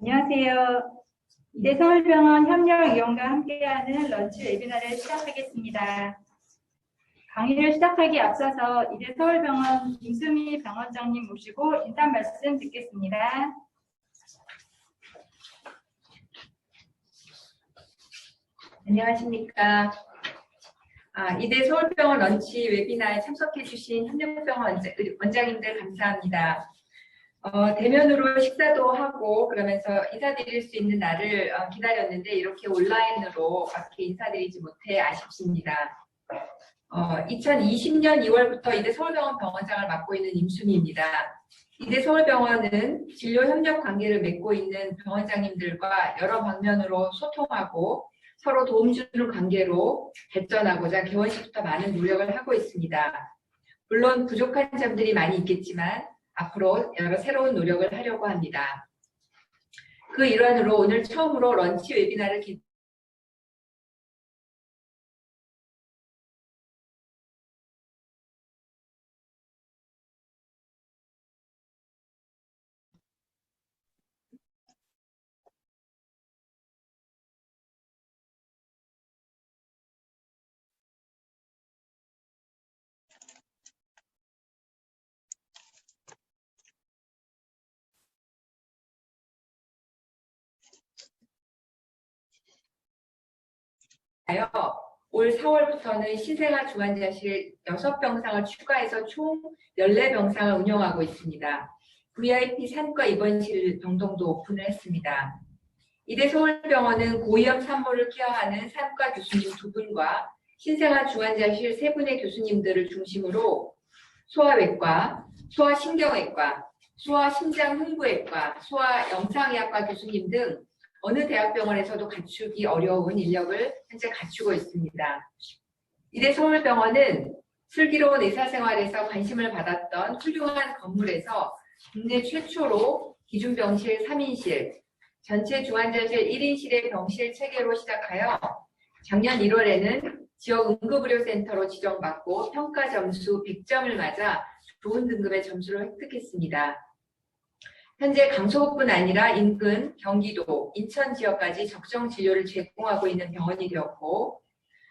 안녕하세요. 이대 서울병원 협력위원과 함께하는 런치 웨비나를 시작하겠습니다. 강의를 시작하기 앞서서 이대 서울병원 김수미 병원장님 모시고 인사 말씀 듣겠습니다. 안녕하십니까. 이대 서울병원 런치 웨비나에 참석해주신 협력병원 원장님들 감사합니다. 대면으로 식사도 하고 그러면서 인사드릴 수 있는 날을 기다렸는데 이렇게 온라인으로 밖에 인사드리지 못해 아쉽습니다. 2020년 2월부터 이대 서울병원 병원장을 맡고 있는 임수미입니다. 이대 서울병원은 진료 협력 관계를 맺고 있는 병원장님들과 여러 방면으로 소통하고 서로 도움 주는 관계로 발전하고자 개원 시부터 많은 노력을 하고 있습니다. 물론 부족한 점들이 많이 있겠지만 앞으로 여러 새로운 노력을 하려고 합니다. 그 일환으로 오늘 처음으로 런치 웨비나를 올 4월부터는 신생아 중환자실 6병상을 추가해서 총 14병상을 운영하고 있습니다. VIP 산과 입원실 병동도 오픈을 했습니다. 이대 서울병원은 고위험 산모를 케어하는 산과 교수님 2분과 신생아 중환자실 3분의 교수님들을 중심으로 소아외과, 소아신경외과, 소아심장흉부외과, 소아영상의학과 교수님 등 어느 대학병원에서도 갖추기 어려운 인력을 현재 갖추고 있습니다. 이대 서울병원은 슬기로운 의사생활에서 관심을 받았던 훌륭한 건물에서 국내 최초로 기준병실 3인실, 전체 중환자실 1인실의 병실 체계로 시작하여 작년 1월에는 지역 응급의료센터로 지정받고 평가 점수 100점을 맞아 좋은 등급의 점수를 획득했습니다. 현재 강서구뿐 아니라 인근, 경기도, 인천 지역까지 적정 진료를 제공하고 있는 병원이 되었고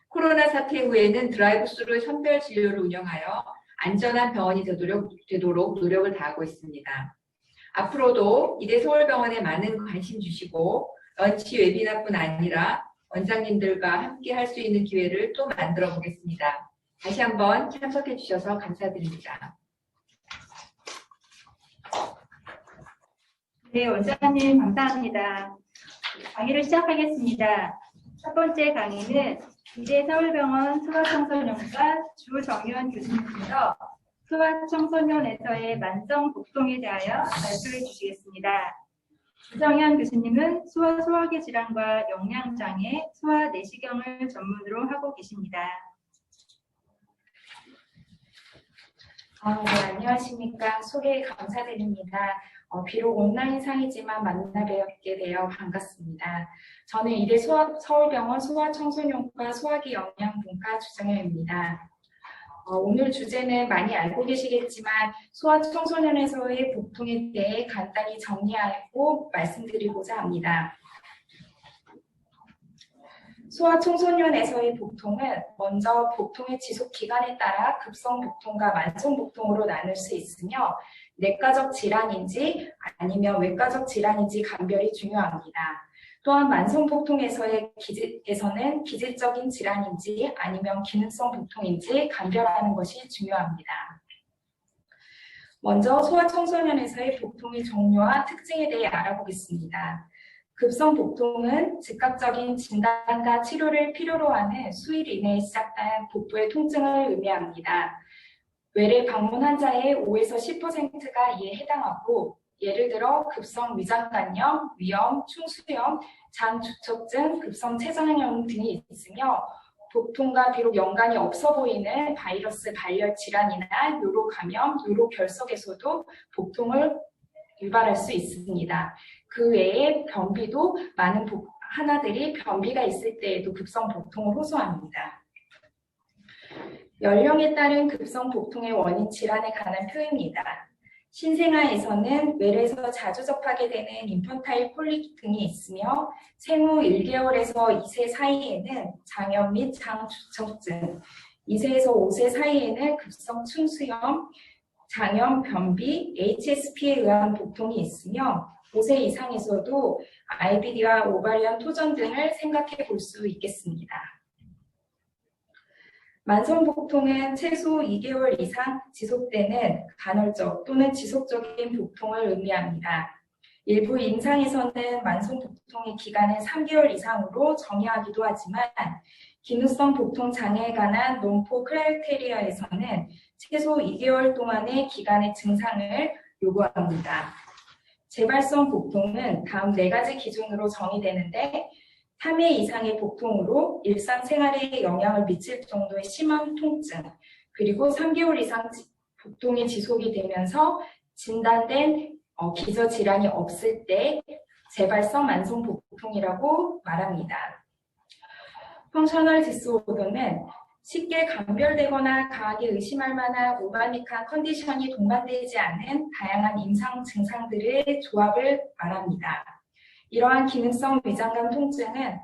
코로나 사태 후에는 드라이브스루 선별 진료를 운영하여 안전한 병원이 되도록 노력을 다하고 있습니다. 앞으로도 이대 서울병원에 많은 관심 주시고 런치 웨비나뿐 아니라 원장님들과 함께 할 수 있는 기회를 또 만들어 보겠습니다. 다시 한번 참석해 주셔서 감사드립니다. 네, 원장님 감사합니다. 강의를 시작하겠습니다. 첫 번째 강의는 이대 서울병원 소아청소년과 주정현 교수님께서 소아청소년에서의 만성 복통에 대하여 발표해 주시겠습니다. 주정현 교수님은 소아계 질환과 영양장애, 소아내시경을 전문으로 하고 계십니다. 네, 안녕하십니까. 소개 감사드립니다. 비록 온라인상이지만 만나 뵙게 되어 반갑습니다. 저는 이대 서울병원 소아청소년과 소아기 영양분과 주정현입니다. 오늘 주제는 많이 알고 계시겠지만 소아청소년에서의 복통에 대해 간단히 정리하고 말씀드리고자 합니다. 소아청소년에서의 복통은 먼저 복통의 지속 기간에 따라 급성 복통과 만성 복통으로 나눌 수 있으며 내과적 질환인지 아니면 외과적 질환인지 감별이 중요합니다. 또한 만성 복통에서는 기질적인 질환인지 아니면 기능성 복통인지 감별하는 것이 중요합니다. 먼저 소아청소년에서의 복통의 종류와 특징에 대해 알아보겠습니다. 급성 복통은 즉각적인 진단과 치료를 필요로 하는 수일 이내에 시작된 복부의 통증을 의미합니다. 외래 방문 환자의 5에서 10%가 이에 해당하고 예를 들어 급성 위장간염, 위염, 충수염, 장주척증, 급성 췌장염 등이 있으며 복통과 비록 연관이 없어 보이는 바이러스 발열 질환이나 요로 감염, 요로 결석에서도 복통을 유발할 수 있습니다. 그 외에 변비도 많은 하나들이 변비가 있을 때에도 급성 복통을 호소합니다. 연령에 따른 급성 복통의 원인 질환에 관한 표입니다. 신생아에서는 외래에서 자주 접하게 되는 인펀타일 콜릭 등이 있으며 생후 1개월에서 2세 사이에는 장염 및 장주척증, 2세에서 5세 사이에는 급성 충수염, 장염, 변비, HSP에 의한 복통이 있으며 5세 이상에서도 IBD와 오바리언 토전 등을 생각해 볼 수 있겠습니다. 만성복통은 최소 2개월 이상 지속되는 간헐적 또는 지속적인 복통을 의미합니다. 일부 임상에서는 만성복통의 기간을 3개월 이상으로 정의하기도 하지만 기능성 복통 장애에 관한 롬포 크라이테리아에서는 최소 2개월 동안의 기간의 증상을 요구합니다. 재발성 복통은 다음 4가지 기준으로 정의되는데 3회 이상의 복통으로 일상생활에 영향을 미칠 정도의 심한 통증, 그리고 3개월 이상 복통이 지속이 되면서 진단된 기저질환이 없을 때 재발성 만성복통이라고 말합니다. 펑셔널 디스오더는 쉽게 감별되거나 강하게 의심할 만한 오바닉한 컨디션이 동반되지 않은 다양한 임상 증상들의 조합을 말합니다. 이러한 기능성 위장관 통증은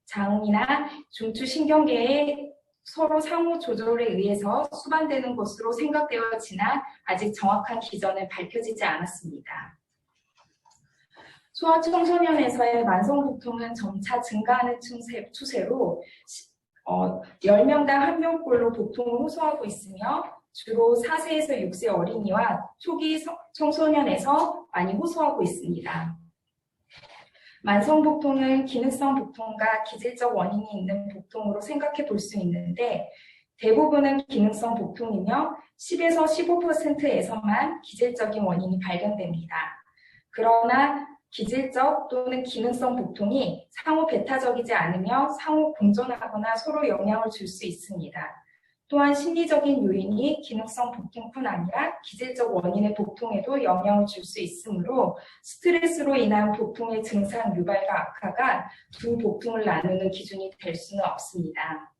장이나 중추신경계의 서로 상호 조절에 의해서 수반되는 것으로 생각되어지나 아직 정확한 기전은 밝혀지지 않았습니다. 소아청소년에서의 만성복통은 점차 증가하는 추세로 10명당 1명꼴로 복통을 호소하고 있으며 주로 4세에서 6세 어린이와 초기 청소년에서 많이 호소하고 있습니다. 만성복통은 기능성 복통과 기질적 원인이 있는 복통으로 생각해 볼 수 있는데 대부분은 기능성 복통이며 10에서 15%에서만 기질적인 원인이 발견됩니다. 그러나 기질적 또는 기능성 복통이 상호 배타적이지 않으며 상호 공존하거나 서로 영향을 줄 수 있습니다. 또한 심리적인 요인이 기능성 복통뿐 아니라 기질적 원인의 복통에도 영향을 줄 수 있으므로 스트레스로 인한 복통의 증상 유발과 악화가 두 복통을 나누는 기준이 될 수는 없습니다.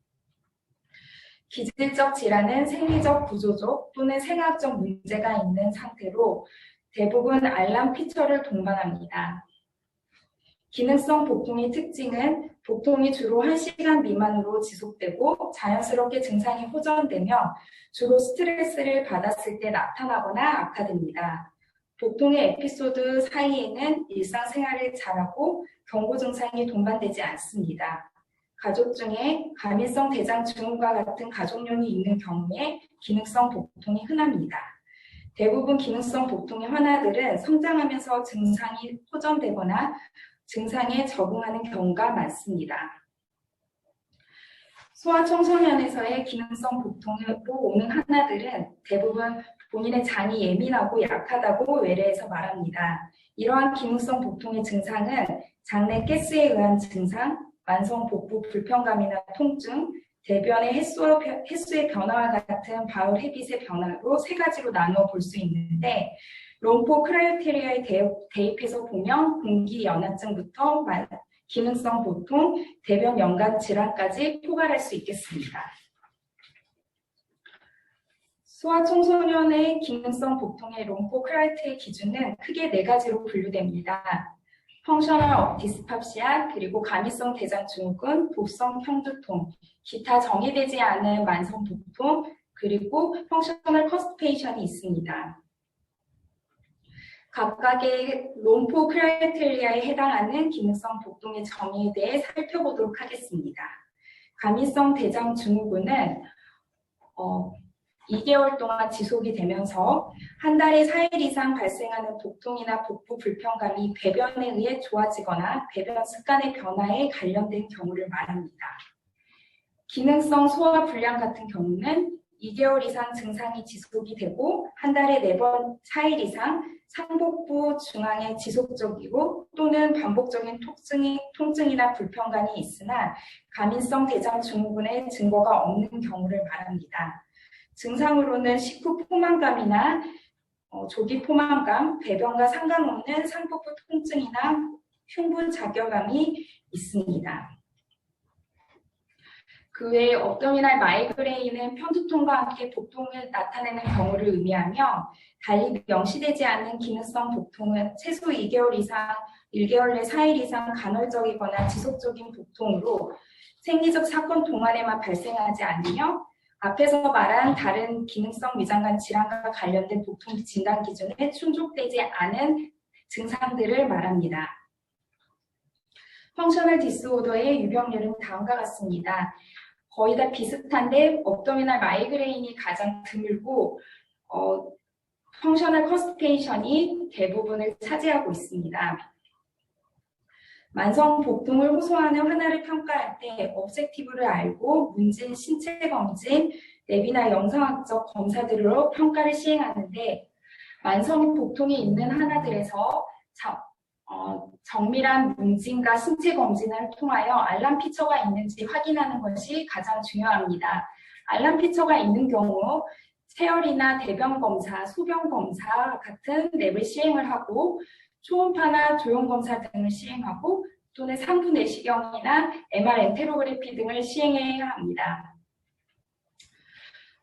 기질적 질환은 생리적, 구조적 또는 생화학적 문제가 있는 상태로 대부분 알람 피처를 동반합니다. 기능성 복통의 특징은 복통이 주로 1시간 미만으로 지속되고 자연스럽게 증상이 호전되며 주로 스트레스를 받았을 때 나타나거나 악화됩니다. 복통의 에피소드 사이에는 일상생활을 잘하고 경고 증상이 동반되지 않습니다. 가족 중에 과민성 대장 증후군과 같은 가족론이 있는 경우에 기능성 복통이 흔합니다. 대부분 기능성 복통의 환아들은 성장하면서 증상이 호전되거나 증상에 적응하는 경우가 많습니다. 소아청소년에서의 기능성 복통으로 오는 환아들은 대부분 본인의 장이 예민하고 약하다고 외래에서 말합니다. 이러한 기능성 복통의 증상은 장내 가스에 의한 증상, 만성 복부 불편감이나 통증, 대변의 횟수의 변화와 같은 바울 헤빗의 변화로 3가지로 나누어 볼 수 있는데 롬포 크라이테리아에 대입해서 보면 공기 연화증부터 기능성 복통, 대변 연관 질환까지 포괄할 수 있겠습니다. 소아청소년의 기능성 복통의 롬포 크라이테리아 기준은 크게 4가지로 분류됩니다. 펑셔널 디스팝시아, 그리고 과민성 대장 증후군, 복성 편두통, 기타 정의되지 않은 만성 복통, 그리고 펑셔널 컨스티페이션이 있습니다. 각각의 롬포 크라이테리아에 해당하는 기능성 복통의 정의에 대해 살펴보도록 하겠습니다. 과민성 대장 증후군은 2개월 동안 지속이 되면서 한 달에 4일 이상 발생하는 복통이나 복부 불편감이 배변에 의해 좋아지거나 배변 습관의 변화에 관련된 경우를 말합니다. 기능성 소화 불량 같은 경우는 2개월 이상 증상이 지속이 되고 한 달에 4번 4일 이상 상복부 중앙에 지속적이고 또는 반복적인 통증이나 불편감이 있으나 과민성 대장 증후군의 증거가 없는 경우를 말합니다. 증상으로는 식후 포만감이나 조기 포만감, 배변과 상관없는 상복부 통증이나 흉부 자결감이 있습니다. 그 외에 업도미널 마이그레인은 편두통과 함께 복통을 나타내는 경우를 의미하며 달리 명시되지 않는 기능성 복통은 최소 2개월 이상, 1개월 내 4일 이상 간헐적이거나 지속적인 복통으로 생리적 사건 동안에만 발생하지 않으며 앞에서 말한 다른 기능성 위장관 질환과 관련된 복통 진단 기준에 충족되지 않은 증상들을 말합니다. 펑셔널 디스오더의 유병률은 다음과 같습니다. 거의 다 비슷한데 업도미널 마이그레인이 가장 드물고 펑셔널 컨스티페이션이 대부분을 차지하고 있습니다. 만성 복통을 호소하는 하나를 평가할 때 objective를 알고 문진 신체 검진, 랩이나 영상학적 검사들로 평가를 시행하는데 만성 복통이 있는 하나들에서 정밀한 문진과 신체 검진을 통하여 알람 피처가 있는지 확인하는 것이 가장 중요합니다. 알람 피처가 있는 경우 체열이나 대변 검사, 소변 검사 같은 랩을 시행을 하고 초음파나 조형 검사 등을 시행하고 또는 상부 내시경이나 MR 엔테로그래피 등을 시행해야 합니다.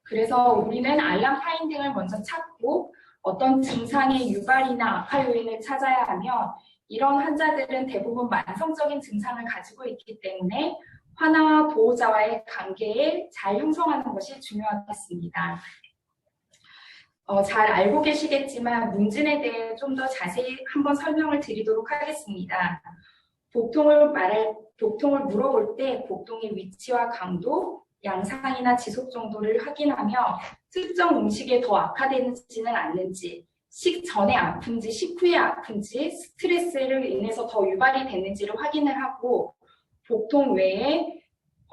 그래서 우리는 알람 파인딩을 먼저 찾고 어떤 증상의 유발이나 악화 요인을 찾아야 하며 이런 환자들은 대부분 만성적인 증상을 가지고 있기 때문에 환자와 보호자와의 관계에 잘 형성하는 것이 중요하겠습니다. 잘 알고 계시겠지만 문진에 대해 좀 더 자세히 한번 설명을 드리도록 하겠습니다. 복통을 물어볼 때 복통의 위치와 강도, 양상이나 지속 정도를 확인하며 특정 음식에 더 악화되지는 않는지, 식전에 아픈지 식후에 아픈지 스트레스를 인해서 더 유발이 됐는지를 확인을 하고 복통 외에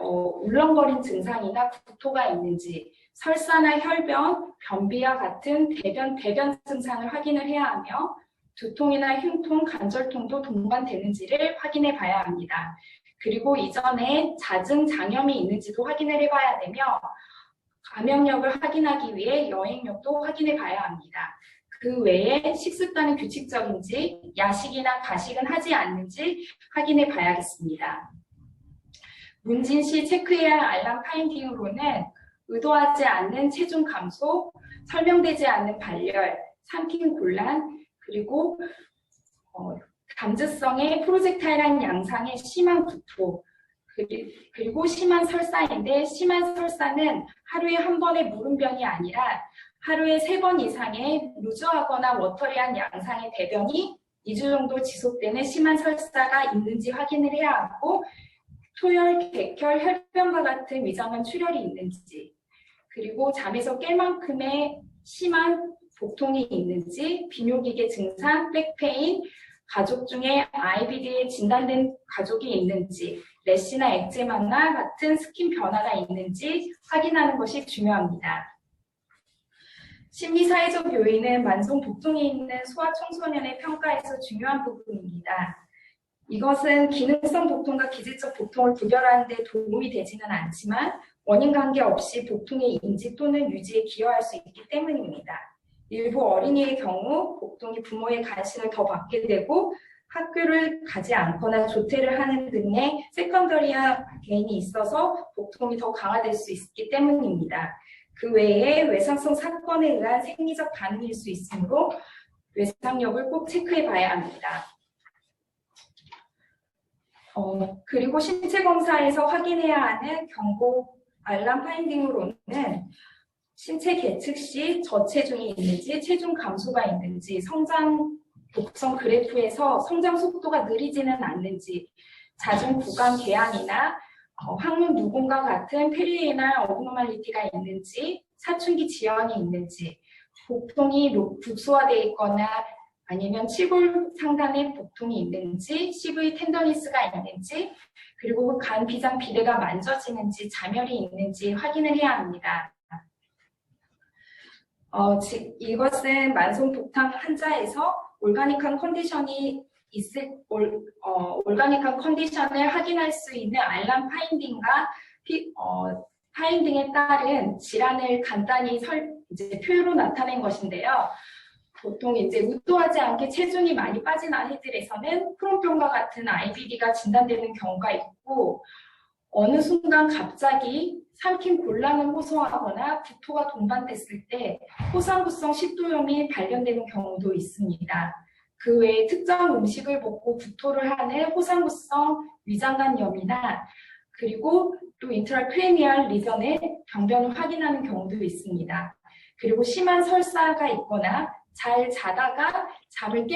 울렁거린 증상이나 구토가 있는지 설사나 혈변, 변비와 같은 배변 증상을 확인을 해야 하며 두통이나 흉통, 관절통도 동반되는지를 확인해 봐야 합니다. 그리고 이전에 잦은 장염이 있는지도 확인을 해봐야 되며 감염력을 확인하기 위해 여행력도 확인해 봐야 합니다. 그 외에 식습관은 규칙적인지 야식이나 가식은 하지 않는지 확인해 봐야겠습니다. 문진 시 체크해야 할 알람 파인딩으로는 의도하지 않는 체중 감소, 설명되지 않는 발열, 삼킴 곤란, 그리고 감지성의 프로젝타일한 양상의 심한 구토, 그리고 심한 설사인데 심한 설사는 하루에 한 번의 물음변이 아니라 하루에 3번 이상의 루즈하거나 워터리한 양상의 대변이 2주 정도 지속되는 심한 설사가 있는지 확인을 해야 하고 토열, 객혈, 혈변과 같은 위장관 출혈이 있는지 그리고 잠에서 깰 만큼의 심한 복통이 있는지 비뇨기계 증상, 백페인, 가족 중에 IBD에 진단된 가족이 있는지 래시나 엑제마나 같은 스킨 변화가 있는지 확인하는 것이 중요합니다. 심리사회적 요인은 만성 복통이 있는 소아청소년의 평가에서 중요한 부분입니다. 이것은 기능성 복통과 기질적 복통을 구별하는 데 도움이 되지는 않지만 원인 관계없이 복통의 인지 또는 유지에 기여할 수 있기 때문입니다. 일부 어린이의 경우 복통이 부모의 관심을 더 받게 되고 학교를 가지 않거나 조퇴를 하는 등의 세컨더리한 개인이 있어서 복통이 더 강화될 수 있기 때문입니다. 그 외에 외상성 사건에 의한 생리적 반응일 수 있으므로 외상력을 꼭 체크해 봐야 합니다. 그리고 신체 검사에서 확인해야 하는 경고 알람 파인딩으로는 신체 계측 시 저체중이 있는지, 체중 감소가 있는지, 성장 독성 그래프에서 성장 속도가 느리지는 않는지, 잦은 구강 개양이나 항문 누공과 같은 페리에날 어브노멀리티가 있는지, 사춘기 지연이 있는지, 복통이 국소화되어 있거나 아니면 치골 상단에 복통이 있는지, CV 텐더니스가 있는지, 그리고 간 비장 비대가 만져지는지, 자멸이 있는지 확인을 해야 합니다. 이것은 만성 복통 환자에서 올가닉한 컨디션을 확인할 수 있는 알람 파인딩과 파인딩에 따른 질환을 간단히 표로 나타낸 것인데요. 보통 의도하지 않게 체중이 많이 빠진 아이들에서는 크론병과 같은 IBD가 진단되는 경우가 있고, 어느 순간 갑자기 삼킨 곤란을 호소하거나 구토가 동반됐을 때 호상구성 식도염이 발견되는 경우도 있습니다. 그 외에 특정 음식을 먹고 구토를 하는 호상구성 위장관염이나 그리고 또 인트라크레니얼 리전의 병변을 확인하는 경우도 있습니다. 그리고 심한 설사가 있거나 잘 자다가 잠을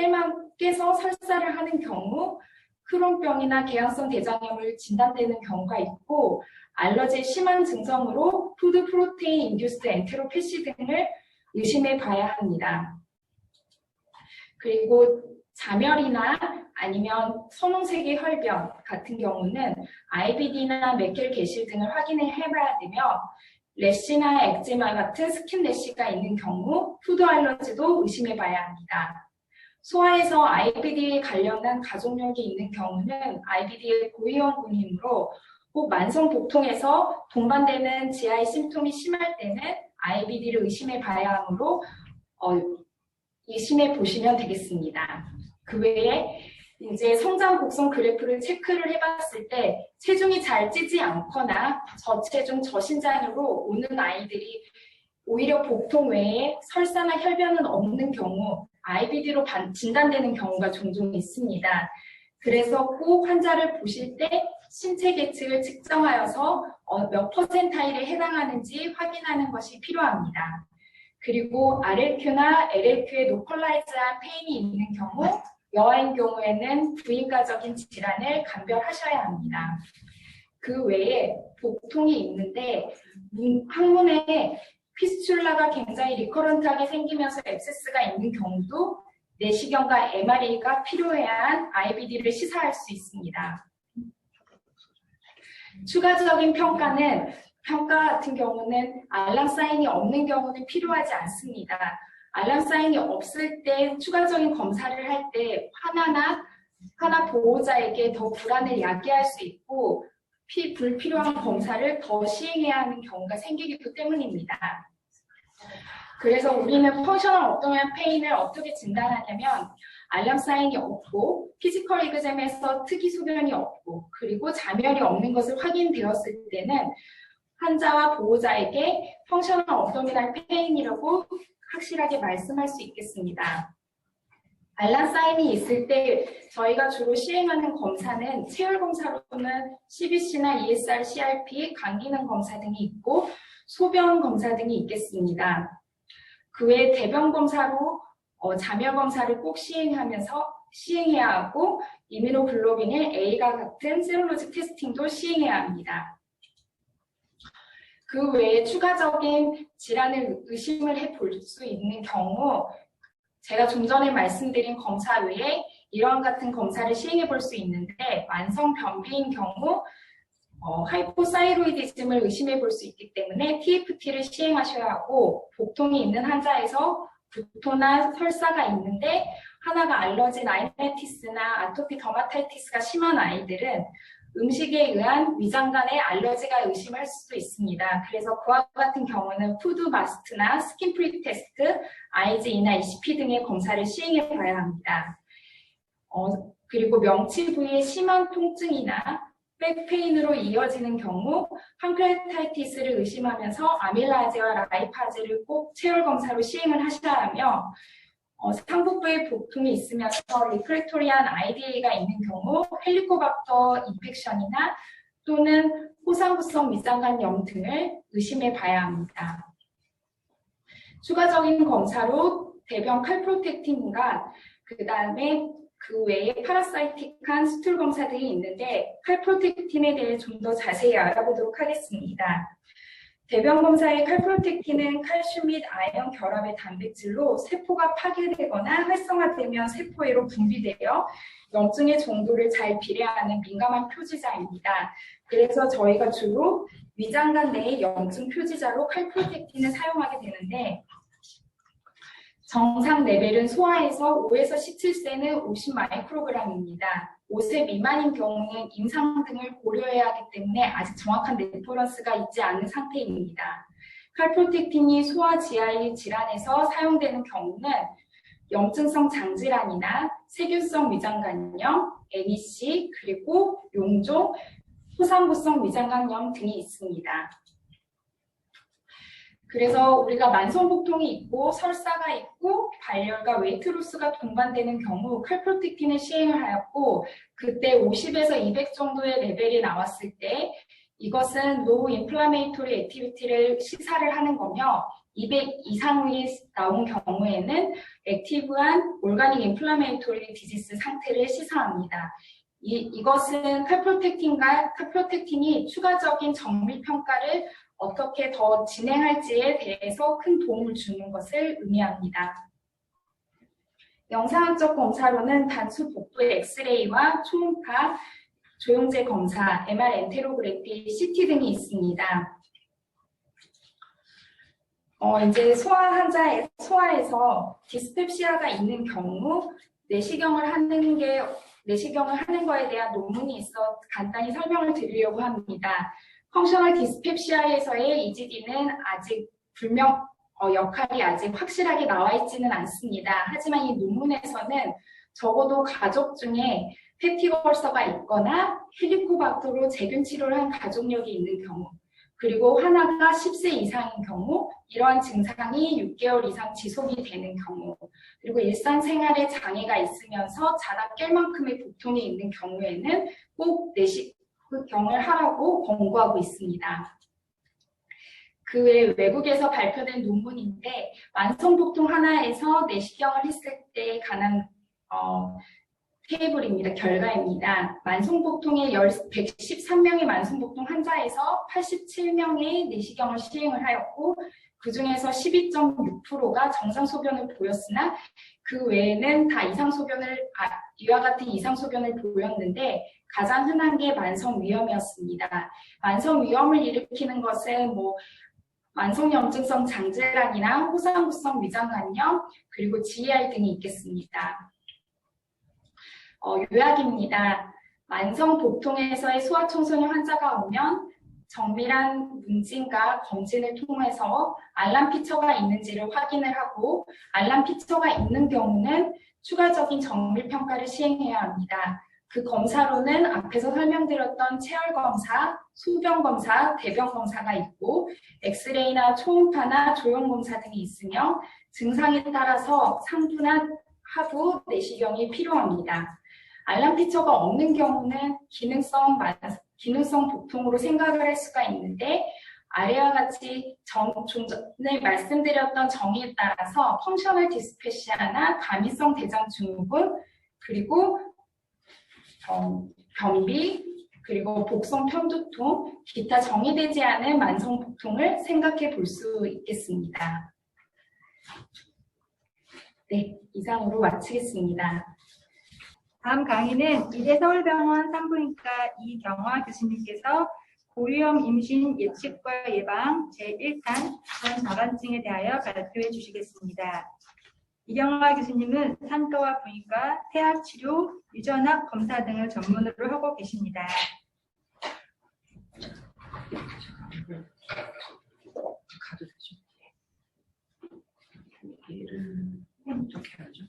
깨서 설사를 하는 경우 크론병이나 개양성 대장염을 진단되는 경우가 있고 알러지의 심한 증상으로 푸드 프로테인 인듀스드 엔테로패시 등을 의심해 봐야 합니다. 그리고 자멸이나 아니면 선홍색의 혈변 같은 경우는 IBD나 맥겔 개실 등을 확인해 봐야 되며 래시나 엑제마 같은 스킨 래시가 있는 경우 푸드 알러지도 의심해 봐야 합니다. 소아에서 IBD에 관련한 가족력이 있는 경우는 IBD의 고위험군이므로 꼭 만성 복통에서 동반되는 GI 심통이 심할 때는 IBD를 의심해 봐야 하므로 의심해 보시면 되겠습니다. 그 외에 이제 성장 곡선 그래프를 체크를 해봤을 때 체중이 잘 찌지 않거나 저체중 저신장으로 오는 아이들이 오히려 복통 외에 설사나 혈변은 없는 경우 IBD로 진단되는 경우가 종종 있습니다. 그래서 꼭 환자를 보실 때 신체 계측을 측정하여서 몇 퍼센타일에 해당하는지 확인하는 것이 필요합니다. 그리고 RLQ나 LLQ에 노컬라이즈한 페인이 있는 경우 여아인 경우에는 부인과적인 질환을 감별하셔야 합니다. 그 외에 복통이 있는데 항문에 피스출라가 굉장히 리커런트하게 생기면서 앱세스가 있는 경우도 내시경과 MRA가 필요한 IBD를 시사할 수 있습니다. 추가적인 평가 같은 경우는 알람 사인이 없는 경우는 필요하지 않습니다. 알람 사인이 없을 때 추가적인 검사를 할 때 하나 보호자에게 더 불안을 야기할 수 있고 불필요한 검사를 더 시행해야 하는 경우가 생기기 때문입니다. 그래서 우리는 펑셔널 업도미널 페인을 어떻게 진단하냐면 알람 사인이 없고 피지컬 이그잼에서 특이 소변이 없고 그리고 자멸이 없는 것을 확인되었을 때는 환자와 보호자에게 펑셔널 업도미널 페인이라고 확실하게 말씀할 수 있겠습니다. 알람 사인이 있을 때 저희가 주로 시행하는 검사는 체열 검사로는 CBC나 ESR, CRP, 간기능 검사 등이 있고 소변 검사 등이 있겠습니다. 그 외에 대변 검사로 자멸 검사를 꼭 시행해야 하고 이뮤노글로빈의 A가 같은 세롤로직 테스팅도 시행해야 합니다. 그 외에 추가적인 질환을 의심을 해볼 수 있는 경우 제가 좀 전에 말씀드린 검사 외에 이러한 같은 검사를 시행해 볼 수 있는데 만성 변비인 경우 하이포사이로이디즘을 의심해 볼 수 있기 때문에 TFT를 시행하셔야 하고 복통이 있는 환자에서 구토나 설사가 있는데 하나가 알러지 라이나이티스나 아토피 더마타이티스가 심한 아이들은 음식에 의한 위장관의 알러지가 의심할 수도 있습니다. 그래서 그와 같은 경우는 푸드 마스트나 스킨 프리 테스트, IgE나 ECP 등의 검사를 시행해 봐야 합니다. 그리고 명치 부위의 심한 통증이나 백페인으로 이어지는 경우 판크레타이티스를 의심하면서 아밀라제와 라이파제를 꼭 체열 검사로 시행을 하셔야 하며 상부부에 복통이 있으면서 리크레토리안 IDA가 있는 경우 헬리코박터 인펙션이나 또는 호상구성 위장관염 등을 의심해 봐야 합니다. 추가적인 검사로 대변 칼프로텍틴과 그 다음에 그 외에 파라사이틱한 스툴 검사 등이 있는데 칼프로텍틴에 대해 좀 더 자세히 알아보도록 하겠습니다. 대변 검사의 칼프로텍틴은 칼슘 및 아연 결합의 단백질로 세포가 파괴되거나 활성화되면 세포에로 분비되어 염증의 정도를 잘 비례하는 민감한 표지자입니다. 그래서 저희가 주로 위장관 내의 염증 표지자로 칼프로텍틴을 사용하게 되는데 정상 레벨은 소아에서 5에서 17세는 50 마이크로그램입니다. 5세 미만인 경우는 임상 등을 고려해야 하기 때문에 아직 정확한 레퍼런스가 있지 않은 상태입니다. 칼프로텍틴이 소아 GI 질환에서 사용되는 경우는 염증성 장질환이나 세균성 위장관염, NEC, 그리고 용종, 호상구성 위장관염 등이 있습니다. 그래서 우리가 만성복통이 있고 설사가 있고 발열과 웨이트로스가 동반되는 경우 칼프로텍틴을 시행을 하였고 그때 50에서 200 정도의 레벨이 나왔을 때 이것은 low inflammatory activity를 시사를 하는 거며 200 이상이 나온 경우에는 액티브한 organic inflammatory disease 상태를 시사합니다. 이것은 칼프로텍틴이 추가적인 정밀 평가를 어떻게 더 진행할지에 대해서 큰 도움을 주는 것을 의미합니다. 영상학적 검사로는 단수 복부의 엑스레이와 초음파, 조영제 검사, MR 엔테로그래피, CT 등이 있습니다. 이제 소아에서 디스펩시아가 있는 경우 내시경을 하는 거에 대한 논문이 있어 간단히 설명을 드리려고 합니다. 펑셔널 디스펩시아에서의 EGD는 아직 역할이 아직 확실하게 나와 있지는 않습니다. 하지만 이 논문에서는 적어도 가족 중에 페티걸서가 있거나 헬리코박터로 재균 치료를 한 가족력이 있는 경우, 그리고 하나가 10세 이상인 경우, 이러한 증상이 6개월 이상 지속이 되는 경우, 그리고 일상생활에 장애가 있으면서 자다 깰 만큼의 복통이 있는 경우에는 꼭 내시경을 하라고 권고하고 있습니다. 그 외 외국에서 발표된 논문인데 만성복통 하나에서 내시경을 했을 때 관한 테이블입니다. 결과입니다. 만성복통의 113명의 만성복통 환자에서 87명의 내시경을 시행을 하였고 그 중에서 12.6%가 정상소변을 보였으나 그 외에는 다 이와 같은 이상소변을 보였는데 가장 흔한 게 만성위염이었습니다. 만성위염을 일으키는 것은 만성염증성 장질환이나 호상구성 위장관염, 그리고 GER 등이 있겠습니다. 요약입니다. 만성복통에서의 소아청소년 환자가 오면 정밀한 문진과 검진을 통해서 알람 피처가 있는지를 확인을 하고 알람 피처가 있는 경우는 추가적인 정밀평가를 시행해야 합니다. 그 검사로는 앞에서 설명드렸던 체열검사, 소변검사, 대변검사가 있고 엑스레이나 초음파나 조형검사 등이 있으며 증상에 따라서 상부나 하부 내시경이 필요합니다. 알람 피처가 없는 경우는 기능성 복통으로 생각을 할 수가 있는데 아래와 같이 좀 전에 말씀드렸던 정의에 따라서 펑셔널 디스페시아나 가미성 대장 증후군, 그리고 변비, 그리고 복성 편두통, 기타 정의되지 않은 만성 복통을 생각해 볼 수 있겠습니다. 네, 이상으로 마치겠습니다. 다음 강의는 이대서울병원 산부인과 이경화 교수님께서 고위험 임신 예측과 예방 제1탄 전자간증에 대하여 발표해 주시겠습니다. 이경화 교수님은 산부와 부인과 태아치료, 유전학 검사 등을 전문으로 하고 계십니다. 가도 되죠? 이렇게 하죠.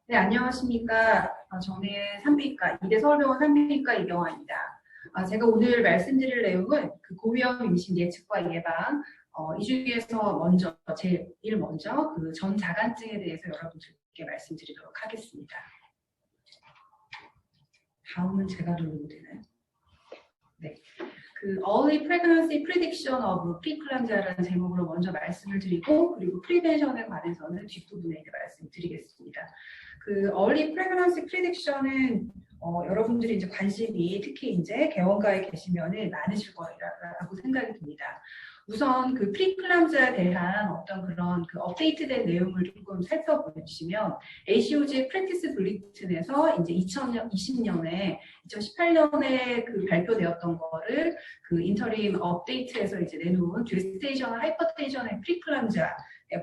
네, 안녕하십니까. 저는 산부인과, 이대서울병원 산부인과 이경화입니다. 제가 오늘 말씀드릴 내용은 그 고위험 임신 예측과 예방, 이 중에서 제일 먼저 그 전자간증에 대해서 여러분들께 말씀드리도록 하겠습니다. 다음은 제가 누르면 되나요? 네. 그 Early Pregnancy Prediction of Preeclampsia라는 제목으로 먼저 말씀을 드리고, 그리고 프리벤션에 관해서는 뒷부분에 이제 말씀드리겠습니다. 그 Early Pregnancy Prediction은 여러분들이 이제 관심이 특히 이제 개원가에 계시면은 많으실 거라고 생각이 듭니다. 우선 그 프리클람즈에 대한 어떤 그런 그 업데이트된 내용을 조금 살펴보시면 ACOG 프랙티스 블리튼에서 이제 2018년에 그 발표되었던 거를 그 인터림 업데이트에서 이제 내놓은 제스테이셔널 하이퍼텐션의 프리클람즈에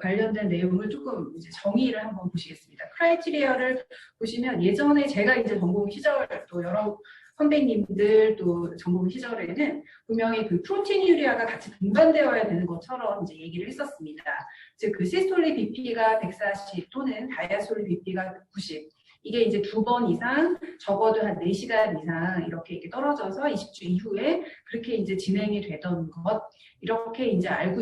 관련된 내용을 조금 이제 정의를 한번 보시겠습니다. 크라이테리아를 보시면 예전에 제가 이제 전공 시절 또 여러 선배님들 또 전공 시절에는 분명히 그 프로티니우리아가 같이 동반되어야 되는 것처럼 이제 얘기를 했었습니다. 즉 그 시스톨릭 BP가 140 또는 다이아스톨릭 BP가 90 이게 이제 2번 이상 적어도 한 4시간 이상 이렇게 떨어져서 20주 이후에 그렇게 이제 진행이 되던 것 이렇게 이제 알고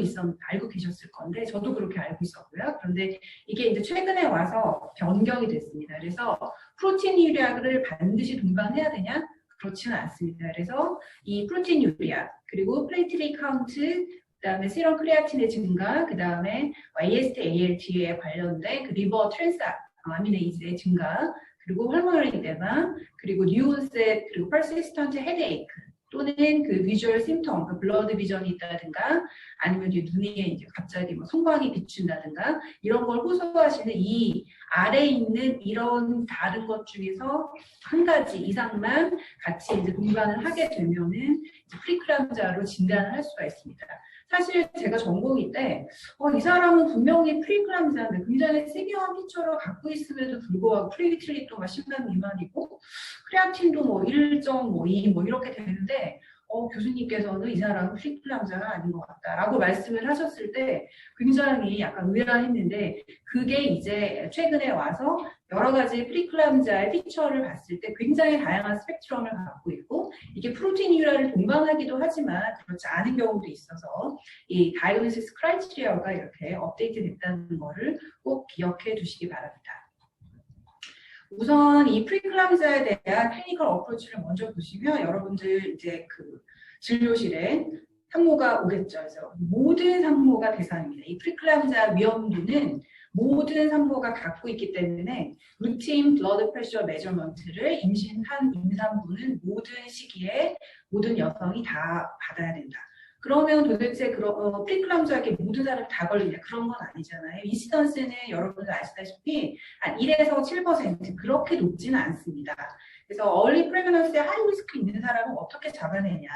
계셨을 건데 저도 그렇게 알고 있었고요. 그런데 이게 이제 최근에 와서 변경이 됐습니다. 그래서 프로티니우리아를 반드시 동반해야 되냐? 그렇지는 않습니다. 그래서 이 프로티니우리아 그리고 플레이트릿 카운트 그다음에 세럼 크레아틴의 증가, 그다음에 AST, ALT에 관련된 그 리버 트랜스 아미네이즈의 증가, 그리고 hormonal edema, 그리고 new onset, 그리고 persistent headache 또는 그 비주얼 심텀, 그 블러드 비전이 있다든가 아니면 이제 눈에 이제 갑자기 뭐 성광이 비춘다든가 이런 걸 호소하시는 이 아래에 있는 이런 다른 것 중에서 한 가지 이상만 같이 이제 동반을 하게 되면은 프리클람자로 진단을 할 수가 있습니다. 사실 제가 전공의 때 이 사람은 분명히 프리클람자인데 굉장히 세비어한 피처를 갖고 있음에도 불구하고 플레이트릿도 10만 미만이고 크레아틴도 1.2 이렇게 되는데 교수님께서는 이 사람은 프리클람자가 아닌 것 같다라고 말씀을 하셨을 때 굉장히 약간 의아했는데 그게 이제 최근에 와서 여러 가지 프리클람자의 피처를 봤을 때 굉장히 다양한 스펙트럼을 갖고 있고 이게 프로티니우리아를 동반하기도 하지만 그렇지 않은 경우도 있어서 이 다이그노시스 크라이테리아가 이렇게 업데이트 됐다는 거를 꼭 기억해 두시기 바랍니다. 우선 이 프리클람자에 대한 클리니컬 어프로치를 먼저 보시면 여러분들 이제 그 진료실에 산모가 오겠죠. 그래서 모든 산모가 대상입니다. 이 프리클람자 위험도는 모든 산모가 갖고 있기 때문에 루틴 블러드 프레셔 메저먼트를 임신한 임산부는 모든 시기에 모든 여성이 다 받아야 된다. 그러면 도대체 프리클람자에게 모든 사람이 다 걸리냐? 그런 건 아니잖아요. 인시던스는 여러분들 아시다시피 한 1에서 7% 그렇게 높지는 않습니다. 그래서 얼리 프레그넌스에 하이 리스크 있는 사람은 어떻게 잡아내냐?